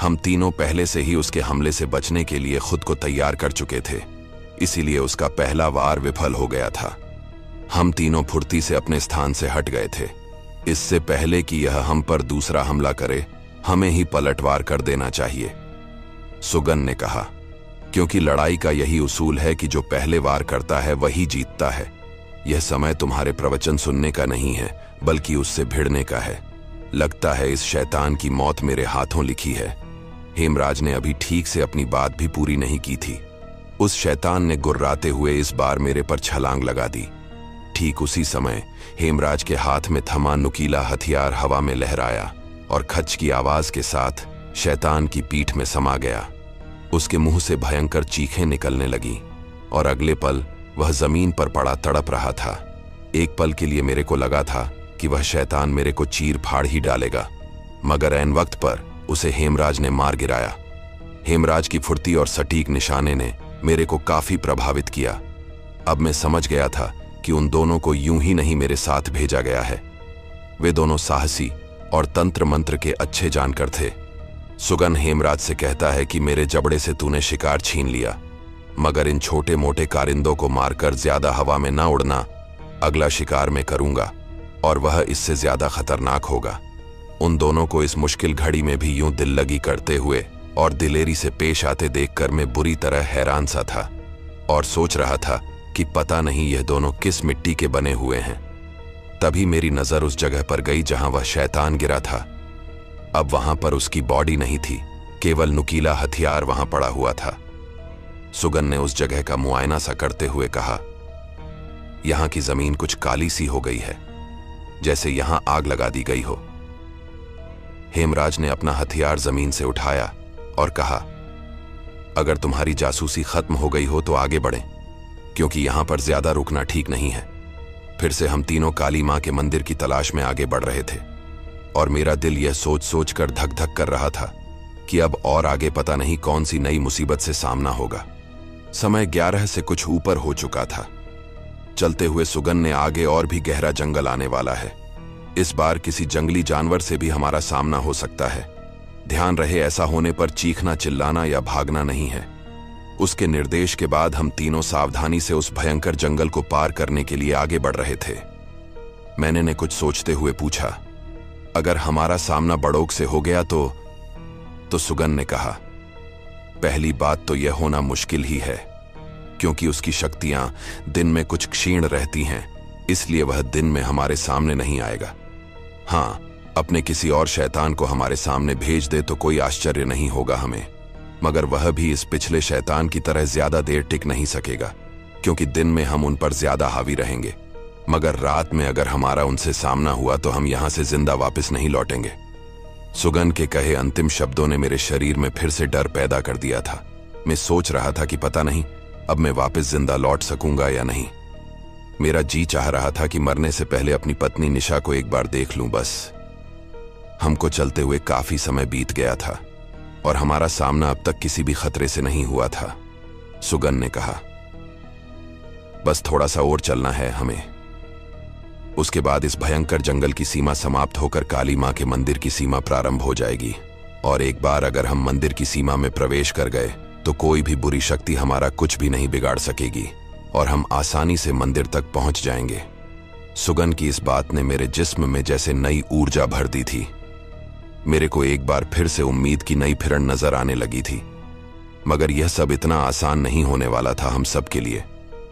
हम तीनों पहले से ही उसके हमले से बचने के लिए खुद को तैयार कर चुके थे, इसीलिए उसका पहला वार विफल हो गया था। हम तीनों फुर्ती से अपने स्थान से हट गए थे। इससे पहले कि यह हम पर दूसरा हमला करे हमें ही पलटवार कर देना चाहिए, सुगन ने कहा, क्योंकि लड़ाई का यही उसूल है कि जो पहले वार करता है वही जीतता है। यह समय तुम्हारे प्रवचन सुनने का नहीं है बल्कि उससे भिड़ने का है। लगता है इस शैतान की मौत मेरे हाथों लिखी है। हेमराज ने अभी ठीक से अपनी बात भी पूरी नहीं की थी। उस शैतान ने गुर्राते हुए इस बार मेरे पर छलांग लगा दी। ठीक उसी समय हेमराज के हाथ में थमा नुकीला हथियार हवा में लहराया और खच की आवाज के साथ शैतान की पीठ में समा गया। उसके मुंह से भयंकर चीखें निकलने लगी और अगले पल वह जमीन पर पड़ा तड़प रहा था। एक पल के लिए मेरे को लगा था कि वह शैतान मेरे को चीर फाड़ ही डालेगा, मगर ऐन वक्त पर उसे हेमराज ने मार गिराया। हेमराज की फुर्ती और सटीक निशाने ने मेरे को काफी प्रभावित किया। अब मैं समझ गया था कि उन दोनों को यूं ही नहीं मेरे साथ भेजा गया है। वे दोनों साहसी और तंत्र मंत्र के अच्छे जानकर थे। सुगन हेमराज से कहता है कि मेरे जबड़े से तूने शिकार छीन लिया, मगर इन छोटे मोटे कारिंदों को मारकर ज्यादा हवा में ना उड़ना। अगला शिकार मैं करूंगा और वह इससे ज्यादा खतरनाक होगा। उन दोनों को इस मुश्किल घड़ी में भी यूं दिल लगी करते हुए और दिलेरी से पेश आते देखकर मैं बुरी तरह हैरान सा था और सोच रहा था कि पता नहीं यह दोनों किस मिट्टी के बने हुए हैं। तभी मेरी नजर उस जगह पर गई जहां वह शैतान गिरा था। अब वहां पर उसकी बॉडी नहीं थी, केवल नुकीला हथियार वहां पड़ा हुआ था। सुगन ने उस जगह का मुआयना सा करते हुए कहा, यहां की जमीन कुछ काली सी हो गई है, जैसे यहां आग लगा दी गई हो। हेमराज ने अपना हथियार जमीन से उठाया और कहा, अगर तुम्हारी जासूसी खत्म हो गई हो तो आगे बढ़ें, क्योंकि यहां पर ज्यादा रुकना ठीक नहीं है। फिर से हम तीनों काली मां के मंदिर की तलाश में आगे बढ़ रहे थे और मेरा दिल यह सोच सोच कर धक धक कर रहा था कि अब और आगे पता नहीं कौन सी नई मुसीबत से सामना होगा। समय 11 से कुछ ऊपर हो चुका था। चलते हुए सुगन ने आगे और भी गहरा जंगल आने वाला है। इस बार किसी जंगली जानवर से भी हमारा सामना हो सकता है। ध्यान रहे, ऐसा होने पर चीखना, चिल्लाना या भागना नहीं है। उसके निर्देश के बाद हम तीनों सावधानी से उस भयंकर जंगल को पार करने के लिए आगे बढ़ रहे थे। मैंने ने कुछ सोचते हुए पूछा, अगर हमारा सामना बड़ोक से हो गया तो सुगन ने कहा, पहली बात तो यह होना मुश्किल ही है, क्योंकि उसकी शक्तियां दिन में कुछ क्षीण रहती हैं, इसलिए वह दिन में हमारे सामने नहीं आएगा। हाँ, अपने किसी और शैतान को हमारे सामने भेज दे तो कोई आश्चर्य नहीं होगा हमें, मगर वह भी इस पिछले शैतान की तरह ज्यादा देर टिक नहीं सकेगा, क्योंकि दिन में हम उन पर ज्यादा हावी रहेंगे, मगर रात में अगर हमारा उनसे सामना हुआ तो हम यहां से जिंदा वापस नहीं लौटेंगे। सुगन के कहे अंतिम शब्दों ने मेरे शरीर में फिर से डर पैदा कर दिया था। मैं सोच रहा था कि पता नहीं अब मैं वापस जिंदा लौट सकूंगा या नहीं। मेरा जी चाह रहा था कि मरने से पहले अपनी पत्नी निशा को एक बार देख लूं बस। हमको चलते हुए काफी समय बीत गया था और हमारा सामना अब तक किसी भी खतरे से नहीं हुआ था। सुगन ने कहा, बस थोड़ा सा और चलना है हमें। उसके बाद इस भयंकर जंगल की सीमा समाप्त होकर काली मां के मंदिर की सीमा प्रारंभ हो जाएगी, और एक बार अगर हम मंदिर की सीमा में प्रवेश कर गए तो कोई भी बुरी शक्ति हमारा कुछ भी नहीं बिगाड़ सकेगी और हम आसानी से मंदिर तक पहुंच जाएंगे। सुगन की इस बात ने मेरे जिस्म में जैसे नई ऊर्जा भर दी थी। मेरे को एक बार फिर से उम्मीद की नई फिरण नजर आने लगी थी, मगर यह सब इतना आसान नहीं होने वाला था हम सब के लिए,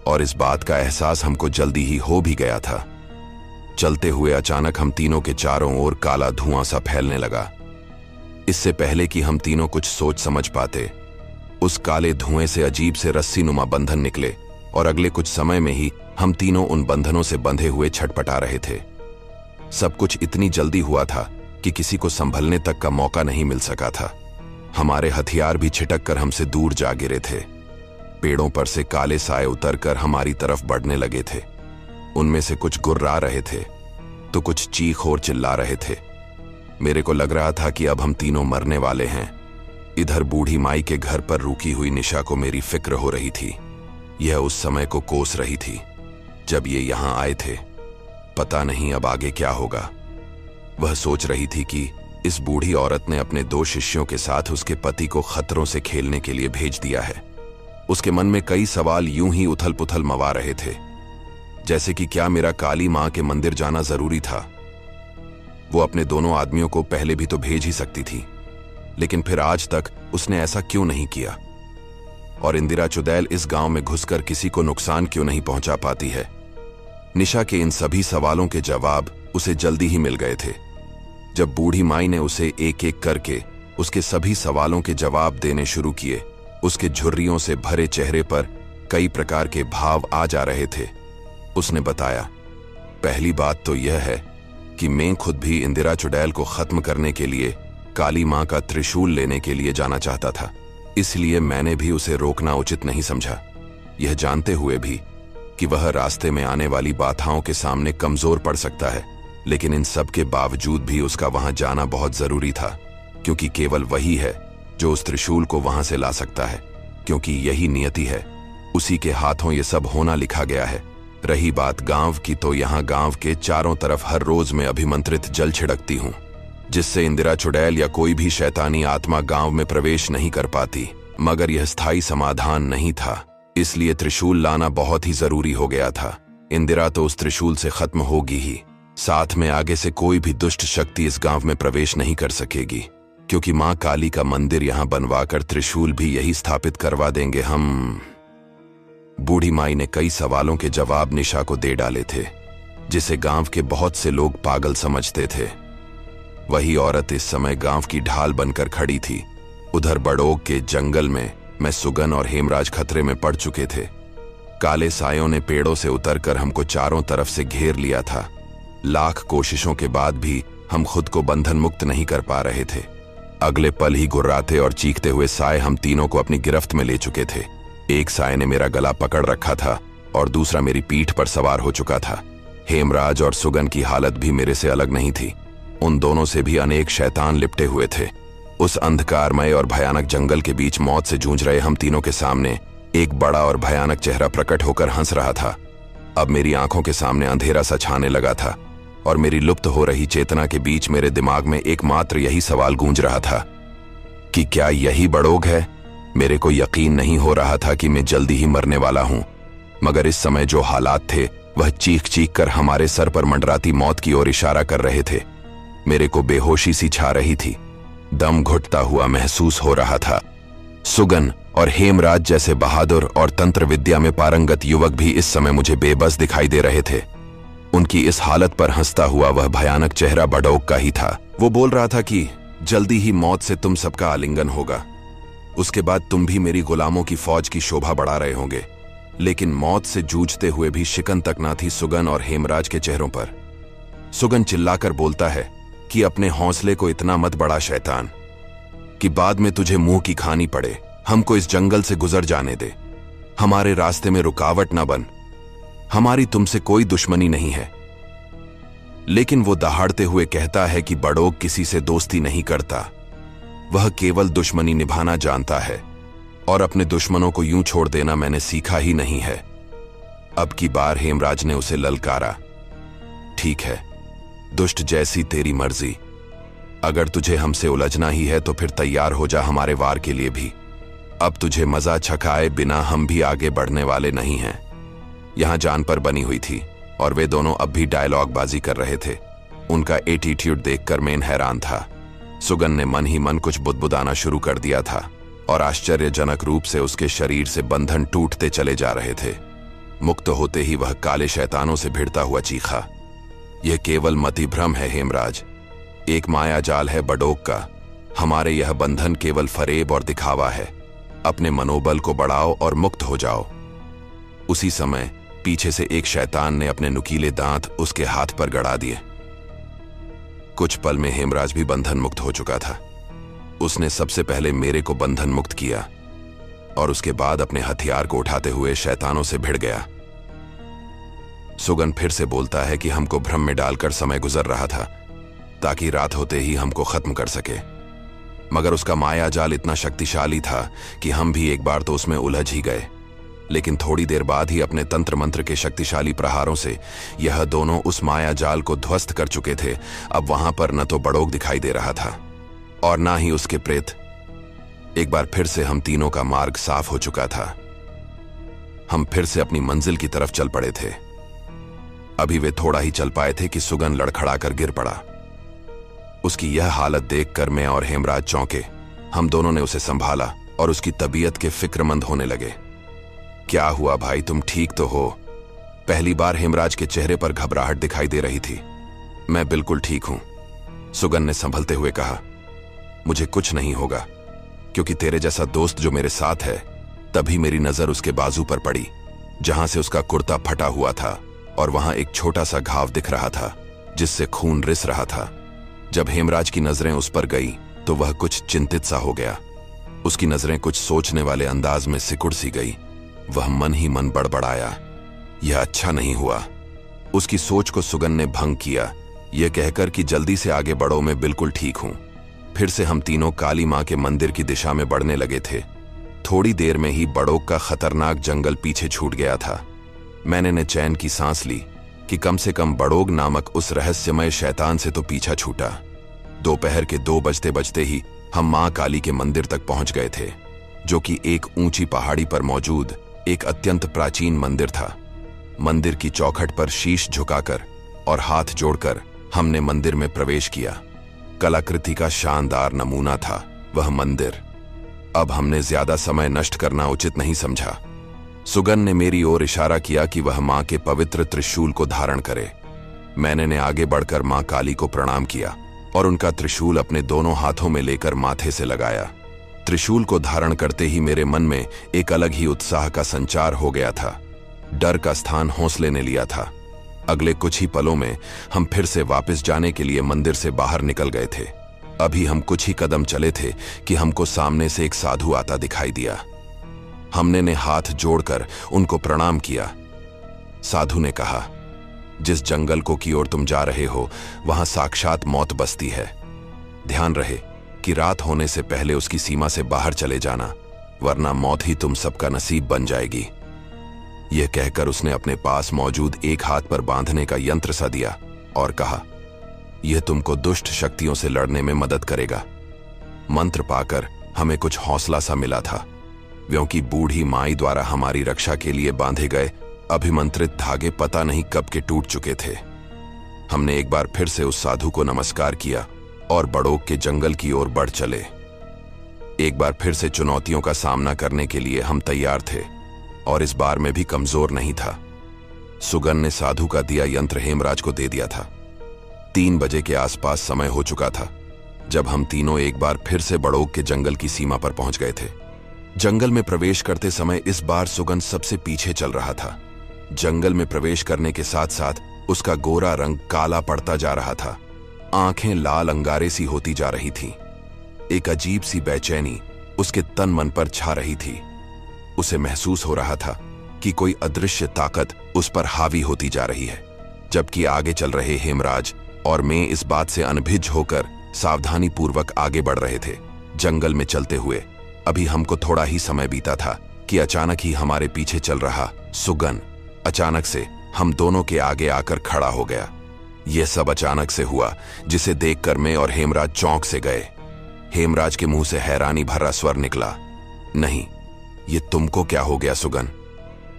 और इस बात का एहसास हमको जल्दी ही हो भी गया था। चलते हुए अचानक हम तीनों के चारों ओर काला धुआं सा फैलने लगा। इससे पहले कि हम तीनों कुछ सोच समझ पाते, उस काले धुएं से अजीब से रस्सी नुमा बंधन निकले और अगले कुछ समय में ही हम तीनों उन बंधनों से बंधे हुए छटपटा रहे थे। सब कुछ इतनी जल्दी हुआ था कि किसी को संभलने तक का मौका नहीं मिल सका था। हमारे हथियार भी छिटक कर हमसे दूर जा गिरे थे। पेड़ों पर से काले साए उतरकर हमारी तरफ बढ़ने लगे थे। उनमें से कुछ गुर्रा रहे थे तो कुछ चीख और चिल्ला रहे थे। मेरे को लग रहा था कि अब हम तीनों मरने वाले हैं। इधर बूढ़ी माई के घर पर रुकी हुई निशा को मेरी फिक्र हो रही थी। यह उस समय को कोस रही थी जब ये यहां आए थे। पता नहीं अब आगे क्या होगा। वह सोच रही थी कि इस बूढ़ी औरत ने अपने 2 शिष्यों के साथ उसके पति को खतरों से खेलने के लिए भेज दिया है। उसके मन में कई सवाल यूं ही उथल पुथल मवा रहे थे, जैसे कि क्या मेरा काली मां के मंदिर जाना जरूरी था? वो अपने दोनों आदमियों को पहले भी तो भेज ही सकती थी, लेकिन फिर आज तक उसने ऐसा क्यों नहीं किया? और इंदिरा चुड़ैल इस गांव में घुसकर किसी को नुकसान क्यों नहीं पहुंचा पाती है? निशा के इन सभी सवालों के जवाब उसे जल्दी ही मिल गए थे। जब बूढ़ी माई ने उसे एक एक करके उसके सभी सवालों के जवाब देने शुरू किए उसके झुर्रियों से भरे चेहरे पर कई प्रकार के भाव आ जा रहे थे। उसने बताया, पहली बात तो यह है कि मैं खुद भी इंदिरा चुड़ैल को खत्म करने के लिए काली मां का त्रिशूल लेने के लिए जाना चाहता था, इसलिए मैंने भी उसे रोकना उचित नहीं समझा, यह जानते हुए भी कि वह रास्ते में आने वाली बाधाओं के सामने कमजोर पड़ सकता है। लेकिन इन सब के बावजूद भी उसका वहां जाना बहुत जरूरी था, क्योंकि केवल वही है जो उस त्रिशूल को वहां से ला सकता है, क्योंकि यही नियति है, उसी के हाथों ये सब होना लिखा गया है। रही बात गांव की, तो यहाँ गांव के चारों तरफ हर रोज में अभिमंत्रित जल छिड़कती हूँ, जिससे इंदिरा चुड़ैल या कोई भी शैतानी आत्मा गांव में प्रवेश नहीं कर पाती। मगर यह स्थायी समाधान नहीं था, इसलिए त्रिशूल लाना बहुत ही जरूरी हो गया था। इंदिरा तो उस त्रिशूल से खत्म होगी ही, साथ में आगे से कोई भी दुष्ट शक्ति इस गांव में प्रवेश नहीं कर सकेगी, क्योंकि मां काली का मंदिर यहां बनवाकर त्रिशूल भी यही स्थापित करवा देंगे हम। बूढ़ी माई ने कई सवालों के जवाब निशा को दे डाले थे, जिसे गांव के बहुत से लोग पागल समझते थे। वही औरत इस समय गांव की ढाल बनकर खड़ी थी। उधर बड़ोग के जंगल में मैं, सुगन और हेमराज खतरे में पड़ चुके थे। काले सायों ने पेड़ों से उतरकर हमको चारों तरफ से घेर लिया था। लाख कोशिशों के बाद भी हम खुद को बंधन मुक्त नहीं कर पा रहे थे। अगले पल ही गुर्राते और चीखते हुए साए हम तीनों को अपनी गिरफ्त में ले चुके थे। एक साए ने मेरा गला पकड़ रखा था और दूसरा मेरी पीठ पर सवार हो चुका था। हेमराज और सुगन की हालत भी मेरे से अलग नहीं थी। उन दोनों से भी अनेक शैतान लिपटे हुए थे। उस अंधकारमय और भयानक जंगल के बीच मौत से जूझ रहे हम तीनों के सामने एक बड़ा और भयानक चेहरा प्रकट होकर हंस रहा था। अब मेरी आंखों के सामने अंधेरा सा छाने लगा था और मेरी लुप्त हो रही चेतना के बीच मेरे दिमाग में एकमात्र यही सवाल गूंज रहा था कि क्या यही बड़ोग है। मेरे को यकीन नहीं हो रहा था कि मैं जल्दी ही मरने वाला हूं, मगर इस समय जो हालात थे वह चीख चीख कर हमारे सर पर मंडराती मौत की ओर इशारा कर रहे थे। मेरे को बेहोशी सी छा रही थी, दम घुटता हुआ महसूस हो रहा था। सुगन और हेमराज जैसे बहादुर और तंत्र विद्या में पारंगत युवक भी इस समय मुझे बेबस दिखाई दे रहे थे। उनकी इस हालत पर हंसता हुआ वह भयानक चेहरा बड़ोग का ही था। वो बोल रहा था कि जल्दी ही मौत से तुम सबका आलिंगन होगा, उसके बाद तुम भी मेरी गुलामों की फौज की शोभा बढ़ा रहे होंगे। लेकिन मौत से जूझते हुए भी शिकन तक ना थी सुगन और हेमराज के चेहरों पर। सुगन चिल्लाकर बोलता है कि अपने हौसले को इतना मत बढ़ा शैतान, कि बाद में तुझे मुंह की खानी पड़े। हमको इस जंगल से गुजर जाने दे, हमारे रास्ते में रुकावट ना बन। हमारी तुमसे कोई दुश्मनी नहीं है। लेकिन वो दहाड़ते हुए कहता है कि बड़ोग किसी से दोस्ती नहीं करता, वह केवल दुश्मनी निभाना जानता है और अपने दुश्मनों को यूं छोड़ देना मैंने सीखा ही नहीं है। अब की बार हेमराज ने उसे ललकारा, ठीक है दुष्ट, जैसी तेरी मर्जी। अगर तुझे हमसे उलझना ही है तो फिर तैयार हो जा हमारे वार के लिए भी। अब तुझे मजा छकाए बिना हम भी आगे बढ़ने वाले नहीं हैं। यहां जान पर बनी हुई थी और वे दोनों अब भी डायलॉग बाजी कर रहे थे। उनका एटीट्यूड देखकर मैं हैरान था। सुगन ने मन ही मन कुछ बुदबुदाना शुरू कर दिया था और आश्चर्यजनक रूप से उसके शरीर से बंधन टूटते चले जा रहे थे। मुक्त होते ही वह काले शैतानों से भिड़ता हुआ चीखा, यह केवल मति भ्रम है हेमराज, एक माया जाल है बड़ोग का। हमारे यह बंधन केवल फरेब और दिखावा है। अपने मनोबल को बढ़ाओ और मुक्त हो जाओ। उसी समय पीछे से एक शैतान ने अपने नुकीले दांत उसके हाथ पर गड़ा दिए। कुछ पल में हेमराज भी बंधन मुक्त हो चुका था। उसने सबसे पहले मेरे को बंधन मुक्त किया और उसके बाद अपने हथियार को उठाते हुए शैतानों से भिड़ गया। सुगन फिर से बोलता है कि हमको भ्रम में डालकर समय गुजर रहा था ताकि रात होते ही हमको खत्म कर सके, मगर उसका माया जाल इतना शक्तिशाली था कि हम भी एक बार तो उसमें उलझ ही गए। लेकिन थोड़ी देर बाद ही अपने तंत्र मंत्र के शक्तिशाली प्रहारों से यह दोनों उस माया जाल को ध्वस्त कर चुके थे। अब वहां पर न तो बड़ोग दिखाई दे रहा था और ना ही उसके प्रेत। एक बार फिर से हम तीनों का मार्ग साफ हो चुका था। हम फिर से अपनी मंजिल की तरफ चल पड़े थे। अभी वे थोड़ा ही चल पाए थे कि सुगन लड़खड़ाकर गिर पड़ा। उसकी यह हालत देखकर मैं और हेमराज चौंके। हम दोनों ने उसे संभाला और उसकी तबीयत के फिक्रमंद होने लगे। क्या हुआ भाई, तुम ठीक तो हो? पहली बार हेमराज के चेहरे पर घबराहट दिखाई दे रही थी। मैं बिल्कुल ठीक हूं, सुगन ने संभलते हुए कहा। मुझे कुछ नहीं होगा, क्योंकि तेरे जैसा दोस्त जो मेरे साथ है। तभी मेरी नजर उसके बाजू पर पड़ी, जहां से उसका कुर्ता फटा हुआ था और वहां एक छोटा सा घाव दिख रहा था जिससे खून रिस रहा था। जब हेमराज की नजरें उस पर गई तो वह कुछ चिंतित सा हो गया। उसकी नजरें कुछ सोचने वाले अंदाज में सिकुड़ सी गई। वह मन ही मन बड़बड़ाया, यह अच्छा नहीं हुआ। उसकी सोच को सुगन ने भंग किया, यह कहकर कि जल्दी से आगे बढ़ो, मैं बिल्कुल ठीक हूं। फिर से हम तीनों काली मां के मंदिर की दिशा में बढ़ने लगे थे। थोड़ी देर में ही बड़ोग का खतरनाक जंगल पीछे छूट गया था। मैंने ने चैन की सांस ली कि कम से कम बड़ोग नामक उस रहस्यमय शैतान से तो पीछा छूटा। दोपहर के 2 बजते बजते ही हम मां काली के मंदिर तक पहुंच गए थे, जो कि एक ऊंची पहाड़ी पर मौजूद एक अत्यंत प्राचीन मंदिर था। मंदिर की चौखट पर शीश झुकाकर और हाथ जोड़कर हमने मंदिर में प्रवेश किया। कलाकृति का शानदार नमूना था वह मंदिर। अब हमने ज्यादा समय नष्ट करना उचित नहीं समझा। सुगन ने मेरी ओर इशारा किया कि वह मां के पवित्र त्रिशूल को धारण करे। मैंने ने आगे बढ़कर मां काली को प्रणाम किया और उनका त्रिशूल अपने दोनों हाथों में लेकर माथे से लगाया। त्रिशूल को धारण करते ही मेरे मन में एक अलग ही उत्साह का संचार हो गया था। डर का स्थान हौसले ने लिया था। अगले कुछ ही पलों में हम फिर से वापस जाने के लिए मंदिर से बाहर निकल गए थे। अभी हम कुछ ही कदम चले थे कि हमको सामने से एक साधु आता दिखाई दिया। हमने ने हाथ जोड़कर उनको प्रणाम किया। साधु ने कहा, जिस जंगल को की ओर तुम जा रहे हो वहां साक्षात मौत बसती है। ध्यान रहे कि रात होने से पहले उसकी सीमा से बाहर चले जाना, वरना मौत ही तुम सबका नसीब बन जाएगी। यह कहकर उसने अपने पास मौजूद एक हाथ पर बांधने का यंत्र सा दिया और कहा, यह तुमको दुष्ट शक्तियों से लड़ने में मदद करेगा। मंत्र पाकर हमें कुछ हौसला सा मिला था, क्योंकि बूढ़ी माई द्वारा हमारी रक्षा के लिए बांधे गए अभिमंत्रित धागे पता नहीं कब के टूट चुके थे। हमने एक बार फिर से उस साधु को नमस्कार किया और बड़ोग के जंगल की ओर बढ़ चले। एक बार फिर से चुनौतियों का सामना करने के लिए हम तैयार थे और इस बार में भी कमजोर नहीं था। सुगन ने साधु का दिया यंत्र हेमराज को दे दिया था। 3 बजे के आसपास समय हो चुका था जब हम तीनों एक बार फिर से बड़ोग के जंगल की सीमा पर पहुंच गए थे। जंगल में प्रवेश करते समय इस बार सुगन सबसे पीछे चल रहा था। जंगल में प्रवेश करने के साथ साथ उसका गोरा रंग काला पड़ता जा रहा था। आंखें लाल अंगारे सी होती जा रही थीं। एक अजीब सी बेचैनी उसके तन मन पर छा रही थी। उसे महसूस हो रहा था कि कोई अदृश्य ताकत उस पर हावी होती जा रही है। जबकि आगे चल रहे हेमराज और मैं इस बात से अनभिज्ञ होकर सावधानी पूर्वक आगे बढ़ रहे थे। जंगल में चलते हुए अभी हमको थोड़ा ही समय बीता था कि अचानक ही हमारे पीछे चल रहा सुगन अचानक से हम दोनों के आगे आकर खड़ा हो गया। यह सब अचानक से हुआ जिसे देखकर मैं और हेमराज चौंक से गए। हेमराज के मुंह से हैरानी भरा स्वर निकला, नहीं, ये तुमको क्या हो गया सुगन?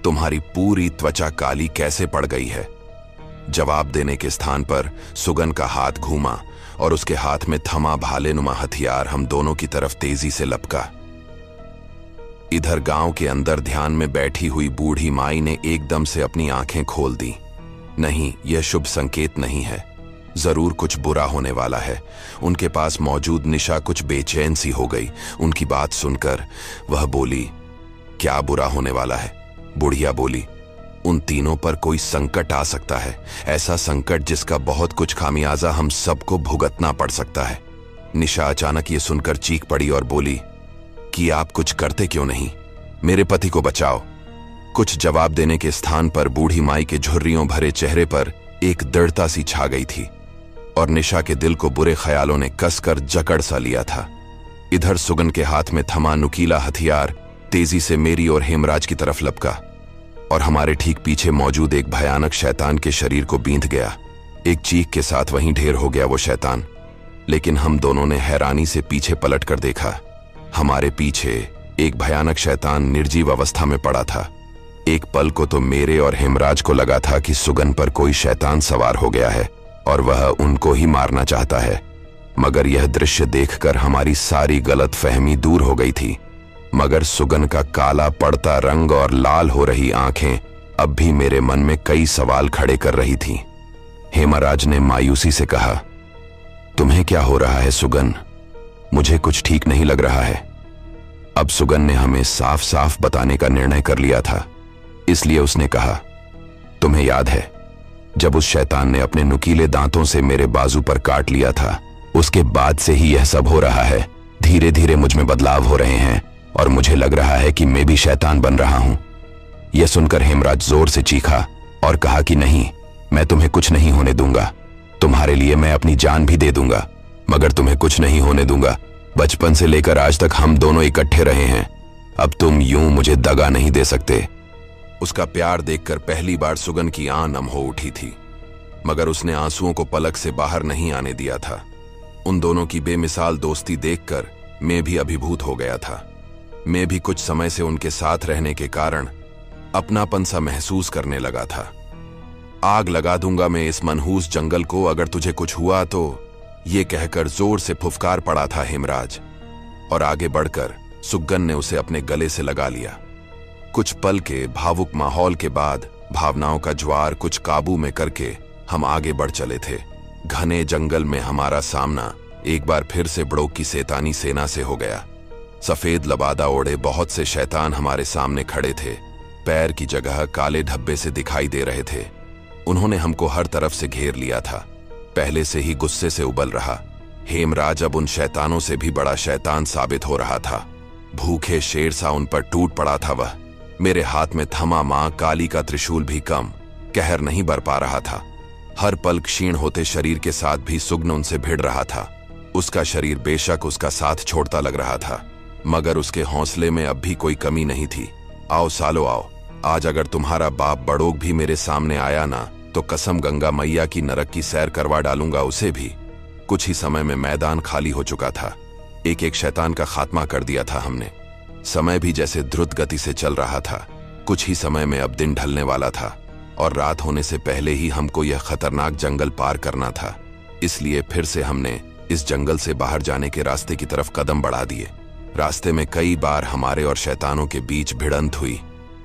तुम्हारी पूरी त्वचा काली कैसे पड़ गई है? जवाब देने के स्थान पर सुगन का हाथ घूमा और उसके हाथ में थमा भालेनुमा हथियार हम दोनों की तरफ तेजी से लपका। इधर गांव के अंदर ध्यान में बैठी हुई बूढ़ी माई ने एकदम से अपनी आंखें खोल दी। नहीं, यह शुभ संकेत नहीं है, जरूर कुछ बुरा होने वाला है। उनके पास मौजूद निशा कुछ बेचैन सी हो गई। उनकी बात सुनकर वह बोली, क्या बुरा होने वाला है? बुढ़िया बोली, उन तीनों पर कोई संकट आ सकता है, ऐसा संकट जिसका बहुत कुछ खामियाजा हम सबको भुगतना पड़ सकता है। निशा अचानक ये सुनकर चीख पड़ी और बोली कि आप कुछ करते क्यों नहीं? मेरे पति को बचाओ। कुछ जवाब देने के स्थान पर बूढ़ी माई के झुर्रियों भरे चेहरे पर एक दृढ़ता सी छा गई थी और निशा के दिल को बुरे ख्यालों ने कसकर जकड़ सा लिया था। इधर सुगन के हाथ में थमा नुकीला हथियार तेजी से मेरी और हेमराज की तरफ लपका और हमारे ठीक पीछे मौजूद एक भयानक शैतान के शरीर को बींध गया। एक चीख के साथ वहीं ढेर हो गया वो शैतान। लेकिन हम दोनों ने हैरानी से पीछे पलट कर देखा। हमारे पीछे एक भयानक शैतान निर्जीव अवस्था में पड़ा था। एक पल को तो मेरे और हेमराज को लगा था कि सुगन पर कोई शैतान सवार हो गया है और वह उनको ही मारना चाहता है, मगर यह दृश्य देखकर हमारी सारी गलतफहमी दूर हो गई थी। मगर सुगन का काला पड़ता रंग और लाल हो रही आंखें अब भी मेरे मन में कई सवाल खड़े कर रही थीं। हेमराज ने मायूसी से कहा, तुम्हें क्या हो रहा है सुगन? मुझे कुछ ठीक नहीं लग रहा है। अब सुगन ने हमें साफ साफ बताने का निर्णय कर लिया था, इसलिए उसने कहा, तुम्हें याद है जब उस शैतान ने अपने नुकीले दांतों से मेरे बाजू पर काट लिया था, उसके बाद से ही यह सब हो रहा है। धीरे धीरे मुझ में बदलाव हो रहे हैं और मुझे लग रहा है कि मैं भी शैतान बन रहा हूं। यह सुनकर हेमराज जोर से चीखा और कहा कि नहीं, मैं तुम्हें कुछ नहीं होने दूंगा। तुम्हारे लिए मैं अपनी जान भी दे दूंगा, मगर तुम्हें कुछ नहीं होने दूंगा। बचपन से लेकर आज तक हम दोनों इकट्ठे रहे हैं, अब तुम यूं मुझे दगा नहीं दे सकते। उसका प्यार देखकर पहली बार सुगन की आंख नम हो उठी थी, मगर उसने आंसुओं को पलक से बाहर नहीं आने दिया था। उन दोनों की बेमिसाल दोस्ती देखकर मैं भी अभिभूत हो गया था। मैं भी कुछ समय से उनके साथ रहने के कारण अपनापन सा महसूस करने लगा था। आग लगा दूंगा मैं इस मनहूस जंगल को अगर तुझे कुछ हुआ तो, ये कहकर जोर से फुफकार पड़ा था हेमराज, और आगे बढ़कर सुगन ने उसे अपने गले से लगा लिया। कुछ पल के भावुक माहौल के बाद भावनाओं का ज्वार कुछ काबू में करके हम आगे बढ़ चले थे। घने जंगल में हमारा सामना एक बार फिर से बड़ोक की शैतानी सेना से हो गया। सफेद लबादा ओढ़े बहुत से शैतान हमारे सामने खड़े थे। पैर की जगह काले धब्बे से दिखाई दे रहे थे। उन्होंने हमको हर तरफ से घेर लिया था। पहले से ही गुस्से से उबल रहा हेमराज अब उन शैतानों से भी बड़ा शैतान साबित हो रहा था। भूखे शेर सा उन पर टूट पड़ा था वह। मेरे हाथ में थमा मां काली का त्रिशूल भी कम कहर नहीं बर पा रहा था। हर पल क्षीण होते शरीर के साथ भी सुगन उनसे भिड़ रहा था। उसका शरीर बेशक उसका साथ छोड़ता लग रहा था, मगर उसके हौसले में अब भी कोई कमी नहीं थी। आओ सालो आओ, आज अगर तुम्हारा बाप बड़ोक भी मेरे सामने आया ना, तो कसम गंगा मैया की नरक की सैर करवा डालूंगा उसे भी। कुछ ही समय में मैदान खाली हो चुका था। एक एक शैतान का खात्मा कर दिया था हमने। समय भी जैसे द्रुत गति से चल रहा था। कुछ ही समय में अब दिन ढलने वाला था और रात होने से पहले ही हमको यह खतरनाक जंगल पार करना था। इसलिए फिर से हमने इस जंगल से बाहर जाने के रास्ते की तरफ कदम बढ़ा दिए। रास्ते में कई बार हमारे और शैतानों के बीच भिड़ंत हुई,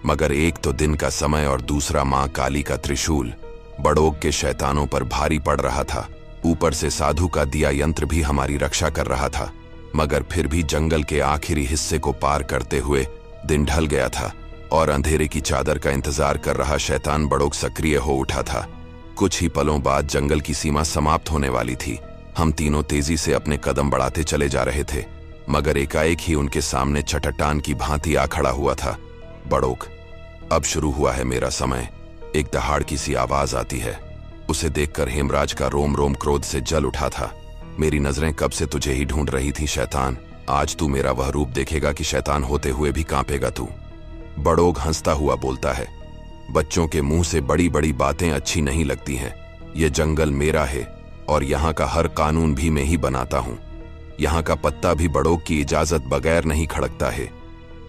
मगर एक तो दिन का समय और दूसरा मां काली का त्रिशूल बड़ोक के शैतानों पर भारी पड़ रहा था। ऊपर से साधु का दिया यंत्र भी हमारी रक्षा कर रहा था। मगर फिर भी जंगल के आखिरी हिस्से को पार करते हुए दिन ढल गया था और अंधेरे की चादर का इंतजार कर रहा शैतान बड़ोक सक्रिय हो उठा था। कुछ ही पलों बाद जंगल की सीमा समाप्त होने वाली थी। हम तीनों तेजी से अपने कदम बढ़ाते चले जा रहे थे, मगर एकाएक ही उनके सामने चट्टान की भांति आ खड़ा हुआ था बड़ोक। अब शुरू हुआ है मेरा समय। एक दहाड़ की सी आवाज आती है। उसे देखकर हेमराज का रोम रोम क्रोध से जल उठा था। मेरी नजरें कब से तुझे ही ढूंढ रही थी शैतान। आज तू मेरा वह रूप देखेगा कि शैतान होते हुए भी कांपेगा तू। बड़ोक हंसता हुआ बोलता है, बच्चों के मुंह से बड़ी बड़ी बातें अच्छी नहीं लगती हैं। यह जंगल मेरा है और यहाँ का हर कानून भी मैं ही बनाता हूँ। यहाँ का पत्ता भी बड़ोक की इजाजत बगैर नहीं खड़कता है,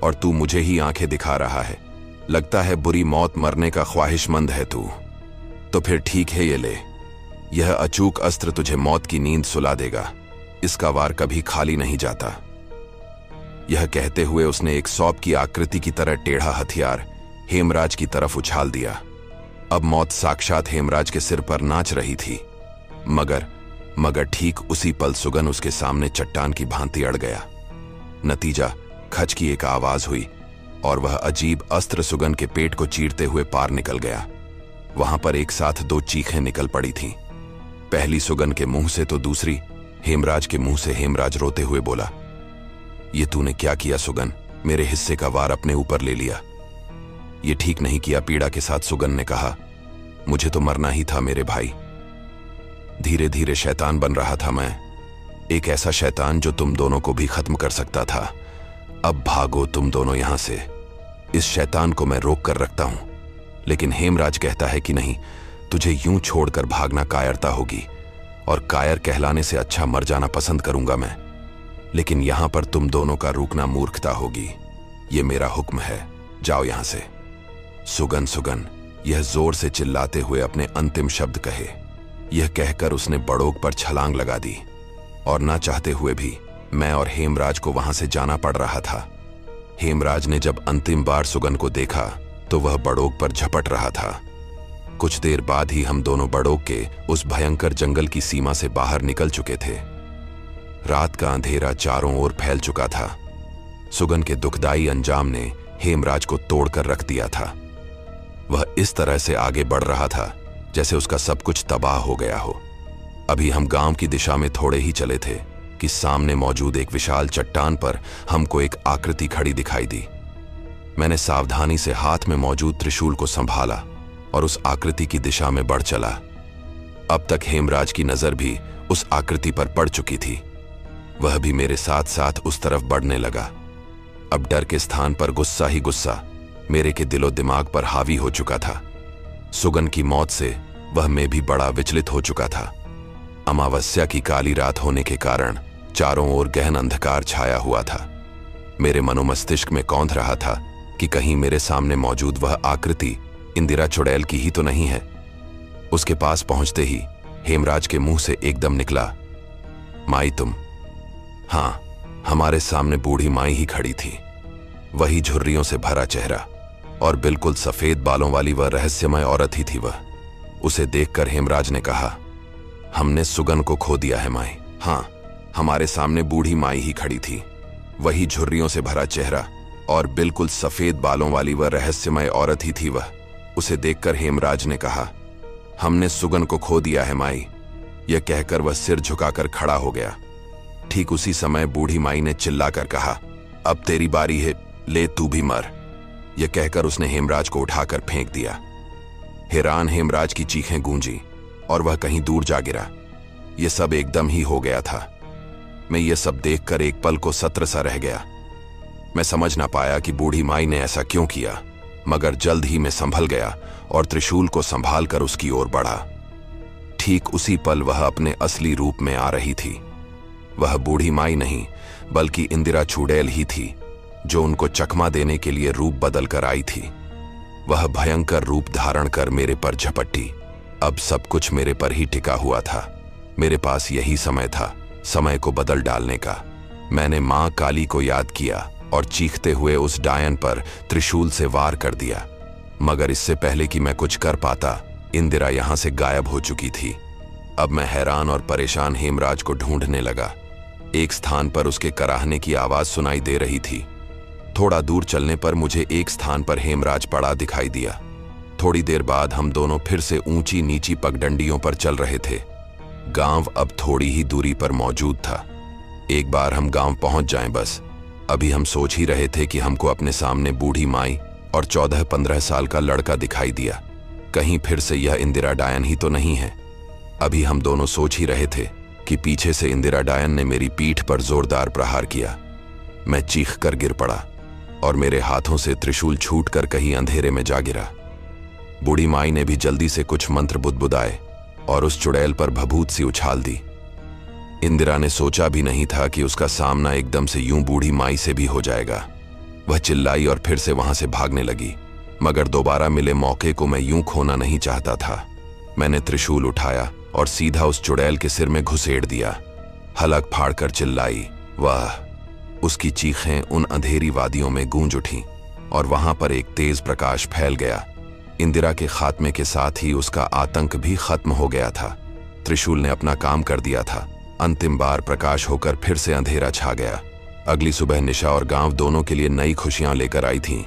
और तू मुझे ही आंखें दिखा रहा है। लगता है बुरी मौत मरने का ख्वाहिशमंद है तू। तो फिर ठीक है, ये ले। यह अचूक अस्त्र तुझे मौत की नींद सुला देगा। इसका वार कभी खाली नहीं जाता। यह कहते हुए उसने एक सौंप की आकृति की तरह टेढ़ा हथियार हेमराज की तरफ उछाल दिया। अब मौत साक्षात हेमराज के सिर पर नाच रही थी, मगर ठीक उसी पल सुगन उसके सामने चट्टान की भांति अड़ गया। नतीजा खच की एक आवाज हुई और वह अजीब अस्त्र सुगन के पेट को चीरते हुए पार निकल गया। वहां पर एक साथ दो चीखें निकल पड़ी थीं। पहली सुगन के मुंह से तो दूसरी हेमराज के मुंह से। हेमराज रोते हुए बोला, ये तूने क्या किया सुगन? मेरे हिस्से का वार अपने ऊपर ले लिया। ये ठीक नहीं किया, पीड़ा के साथ सुगन ने कहा। मुझे तो मरना ही था मेरे भाई। धीरे धीरे शैतान बन रहा था मैं, एक ऐसा शैतान जो तुम दोनों को भी खत्म कर सकता था। अब भागो तुम दोनों यहां से। इस शैतान को मैं रोक कर रखता हूं, लेकिन हेमराज कहता है कि नहीं, तुझे यूं छोड़कर भागना कायरता होगी, और कायर कहलाने से अच्छा मर जाना पसंद करूंगा मैं। लेकिन यहां पर तुम दोनों का रुकना मूर्खता होगी। यह मेरा हुक्म है, जाओ यहां से। सुगन सुगन, यह जोर से चिल्लाते हुए अपने अंतिम शब्द कहे। यह कहकर उसने बड़ोक पर छलांग लगा दी, और ना चाहते हुए भी मैं और हेमराज को वहां से जाना पड़ रहा था। हेमराज ने जब अंतिम बार सुगन को देखा तो वह बड़ोक पर झपट रहा था। कुछ देर बाद ही हम दोनों बड़ोक के उस भयंकर जंगल की सीमा से बाहर निकल चुके थे। रात का अंधेरा चारों ओर फैल चुका था। सुगन के दुखदाई अंजाम ने हेमराज को तोड़कर रख दिया था। वह इस तरह से आगे बढ़ रहा था जैसे उसका सब कुछ तबाह हो गया हो। अभी हम गांव की दिशा में थोड़े ही चले थे कि सामने मौजूद एक विशाल चट्टान पर हमको एक आकृति खड़ी दिखाई दी। मैंने सावधानी से हाथ में मौजूद त्रिशूल को संभाला और उस आकृति की दिशा में बढ़ चला। अब तक हेमराज की नजर भी उस आकृति पर पड़ चुकी थी। वह भी मेरे साथ साथ उस तरफ बढ़ने लगा। अब डर के स्थान पर गुस्सा ही गुस्सा मेरे के दिलो दिमाग पर हावी हो चुका था। सुगन की मौत से वह मैं भी बड़ा विचलित हो चुका था। अमावस्या की काली रात होने के कारण चारों ओर गहन अंधकार छाया हुआ था। मेरे मनोमस्तिष्क में कौंध रहा था कि कहीं मेरे सामने मौजूद वह आकृति इंदिरा चुड़ैल की ही तो नहीं है। उसके पास पहुंचते ही हेमराज के मुंह से एकदम निकला, माई तुम। हाँ, हमारे सामने बूढ़ी माई ही खड़ी थी। वही झुर्रियों से भरा चेहरा और बिल्कुल सफेद बालों वाली वह रहस्यमय औरत ही थी वह। उसे देखकर हेमराज ने कहा, हमने सुगन को खो दिया है माई। हाँ, हमारे सामने बूढ़ी माई ही खड़ी थी। वही झुर्रियों से भरा चेहरा और बिल्कुल सफेद बालों वाली वह रहस्यमय औरत ही थी वह। उसे देखकर हेमराज ने कहा, हमने सुगन को खो दिया है माई। यह कहकर वह सिर झुकाकर खड़ा हो गया। ठीक उसी समय बूढ़ी माई ने चिल्लाकर कहा, अब तेरी बारी है, ले तू भी मर। यह कहकर उसने हेमराज को उठाकर फेंक दिया। हैरान हेमराज की चीखें गूंजी और वह कहीं दूर जा गिरा। यह सब एकदम ही हो गया था। मैं यह सब देखकर एक पल को सत्र सा रह गया। मैं समझ ना पाया कि बूढ़ी माई ने ऐसा क्यों किया, मगर जल्द ही मैं संभल गया और त्रिशूल को संभाल कर उसकी ओर बढ़ा। ठीक उसी पल वह अपने असली रूप में आ रही थी। वह बूढ़ी माई नहीं बल्कि इंदिरा चुड़ैल ही थी, जो उनको चकमा देने के लिए रूप बदल कर आई थी। वह भयंकर रूप धारण कर मेरे पर झपटी। अब सब कुछ मेरे पर ही टिका हुआ था। मेरे पास यही समय था समय को बदल डालने का। मैंने मां काली को याद किया और चीखते हुए उस डायन पर त्रिशूल से वार कर दिया। मगर इससे पहले कि मैं कुछ कर पाता, इंदिरा यहां से गायब हो चुकी थी। अब मैं हैरान और परेशान हेमराज को ढूंढने लगा। एक स्थान पर उसके कराहने की आवाज सुनाई दे रही थी। थोड़ा दूर चलने पर मुझे एक स्थान पर हेमराज पड़ा दिखाई दिया। थोड़ी देर बाद हम दोनों फिर से ऊंची नीची पगडंडियों पर चल रहे थे। गांव अब थोड़ी ही दूरी पर मौजूद था। एक बार हम गांव पहुंच जाएं बस। अभी हम सोच ही रहे थे कि हमको अपने सामने बूढ़ी माई और 14-15 साल का लड़का दिखाई दिया। कहीं फिर से यह इंदिरा डायन ही तो नहीं है। अभी हम दोनों सोच ही रहे थे कि पीछे से इंदिरा डायन ने मेरी पीठ पर जोरदार प्रहार किया। मैं चीख कर गिर पड़ा और मेरे हाथों से त्रिशूल छूटकर कहीं अंधेरे में जा गिरा। बूढ़ी माई ने भी जल्दी से कुछ मंत्र बुदबुदाए और उस चुड़ैल पर भभूत सी उछाल दी। इंदिरा ने सोचा भी नहीं था कि उसका सामना एकदम से यूं बूढ़ी माई से भी हो जाएगा। वह चिल्लाई और फिर से वहां से भागने लगी, मगर दोबारा मिले मौके को मैं यूं खोना नहीं चाहता था। मैंने त्रिशूल उठाया और सीधा उस चुड़ैल के सिर में घुसेड़ दिया। हलक फाड़कर चिल्लाई, वाह! उसकी चीखें उन अंधेरी वादियों में गूंज उठीं और वहां पर एक तेज प्रकाश फैल गया। इंदिरा के खात्मे के साथ ही उसका आतंक भी खत्म हो गया था। त्रिशूल ने अपना काम कर दिया था। अंतिम बार प्रकाश होकर फिर से अंधेरा छा गया। अगली सुबह निशा और गांव दोनों के लिए नई खुशियां लेकर आई थीं।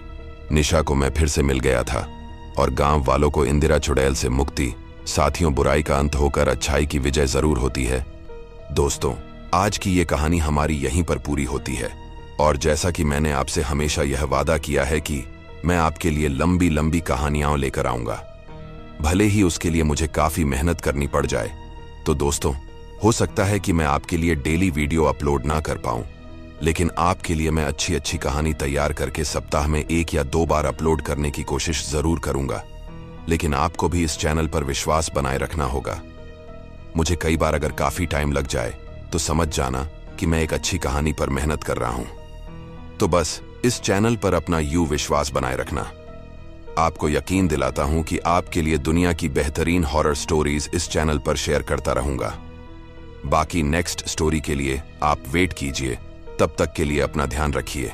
निशा को मैं फिर से मिल गया था और गांव वालों को इंदिरा चुड़ैल से मुक्ति, साथियों बुराई का अंत होकर अच्छाई की विजय जरूर होती है। दोस्तों, आज की ये कहानी हमारी यहीं पर पूरी होती है और जैसा कि मैंने आपसे हमेशा यह वादा किया है कि मैं आपके लिए लंबी लंबी कहानियां लेकर आऊंगा, भले ही उसके लिए मुझे काफी मेहनत करनी पड़ जाए। तो दोस्तों, हो सकता है कि मैं आपके लिए डेली वीडियो अपलोड ना कर पाऊं, लेकिन आपके लिए मैं अच्छी अच्छी कहानी तैयार करके सप्ताह में 1 या 2 बार अपलोड करने की कोशिश जरूर करूंगा। लेकिन आपको भी इस चैनल पर विश्वास बनाए रखना होगा। मुझे कई बार अगर काफी टाइम लग जाए तो समझ जाना कि मैं एक अच्छी कहानी पर मेहनत कर रहा हूं। तो बस इस चैनल पर अपना विश्वास बनाए रखना। आपको यकीन दिलाता हूं कि आपके लिए दुनिया की बेहतरीन हॉरर स्टोरीज इस चैनल पर शेयर करता रहूंगा। बाकी नेक्स्ट स्टोरी के लिए आप वेट कीजिए। तब तक के लिए अपना ध्यान रखिए।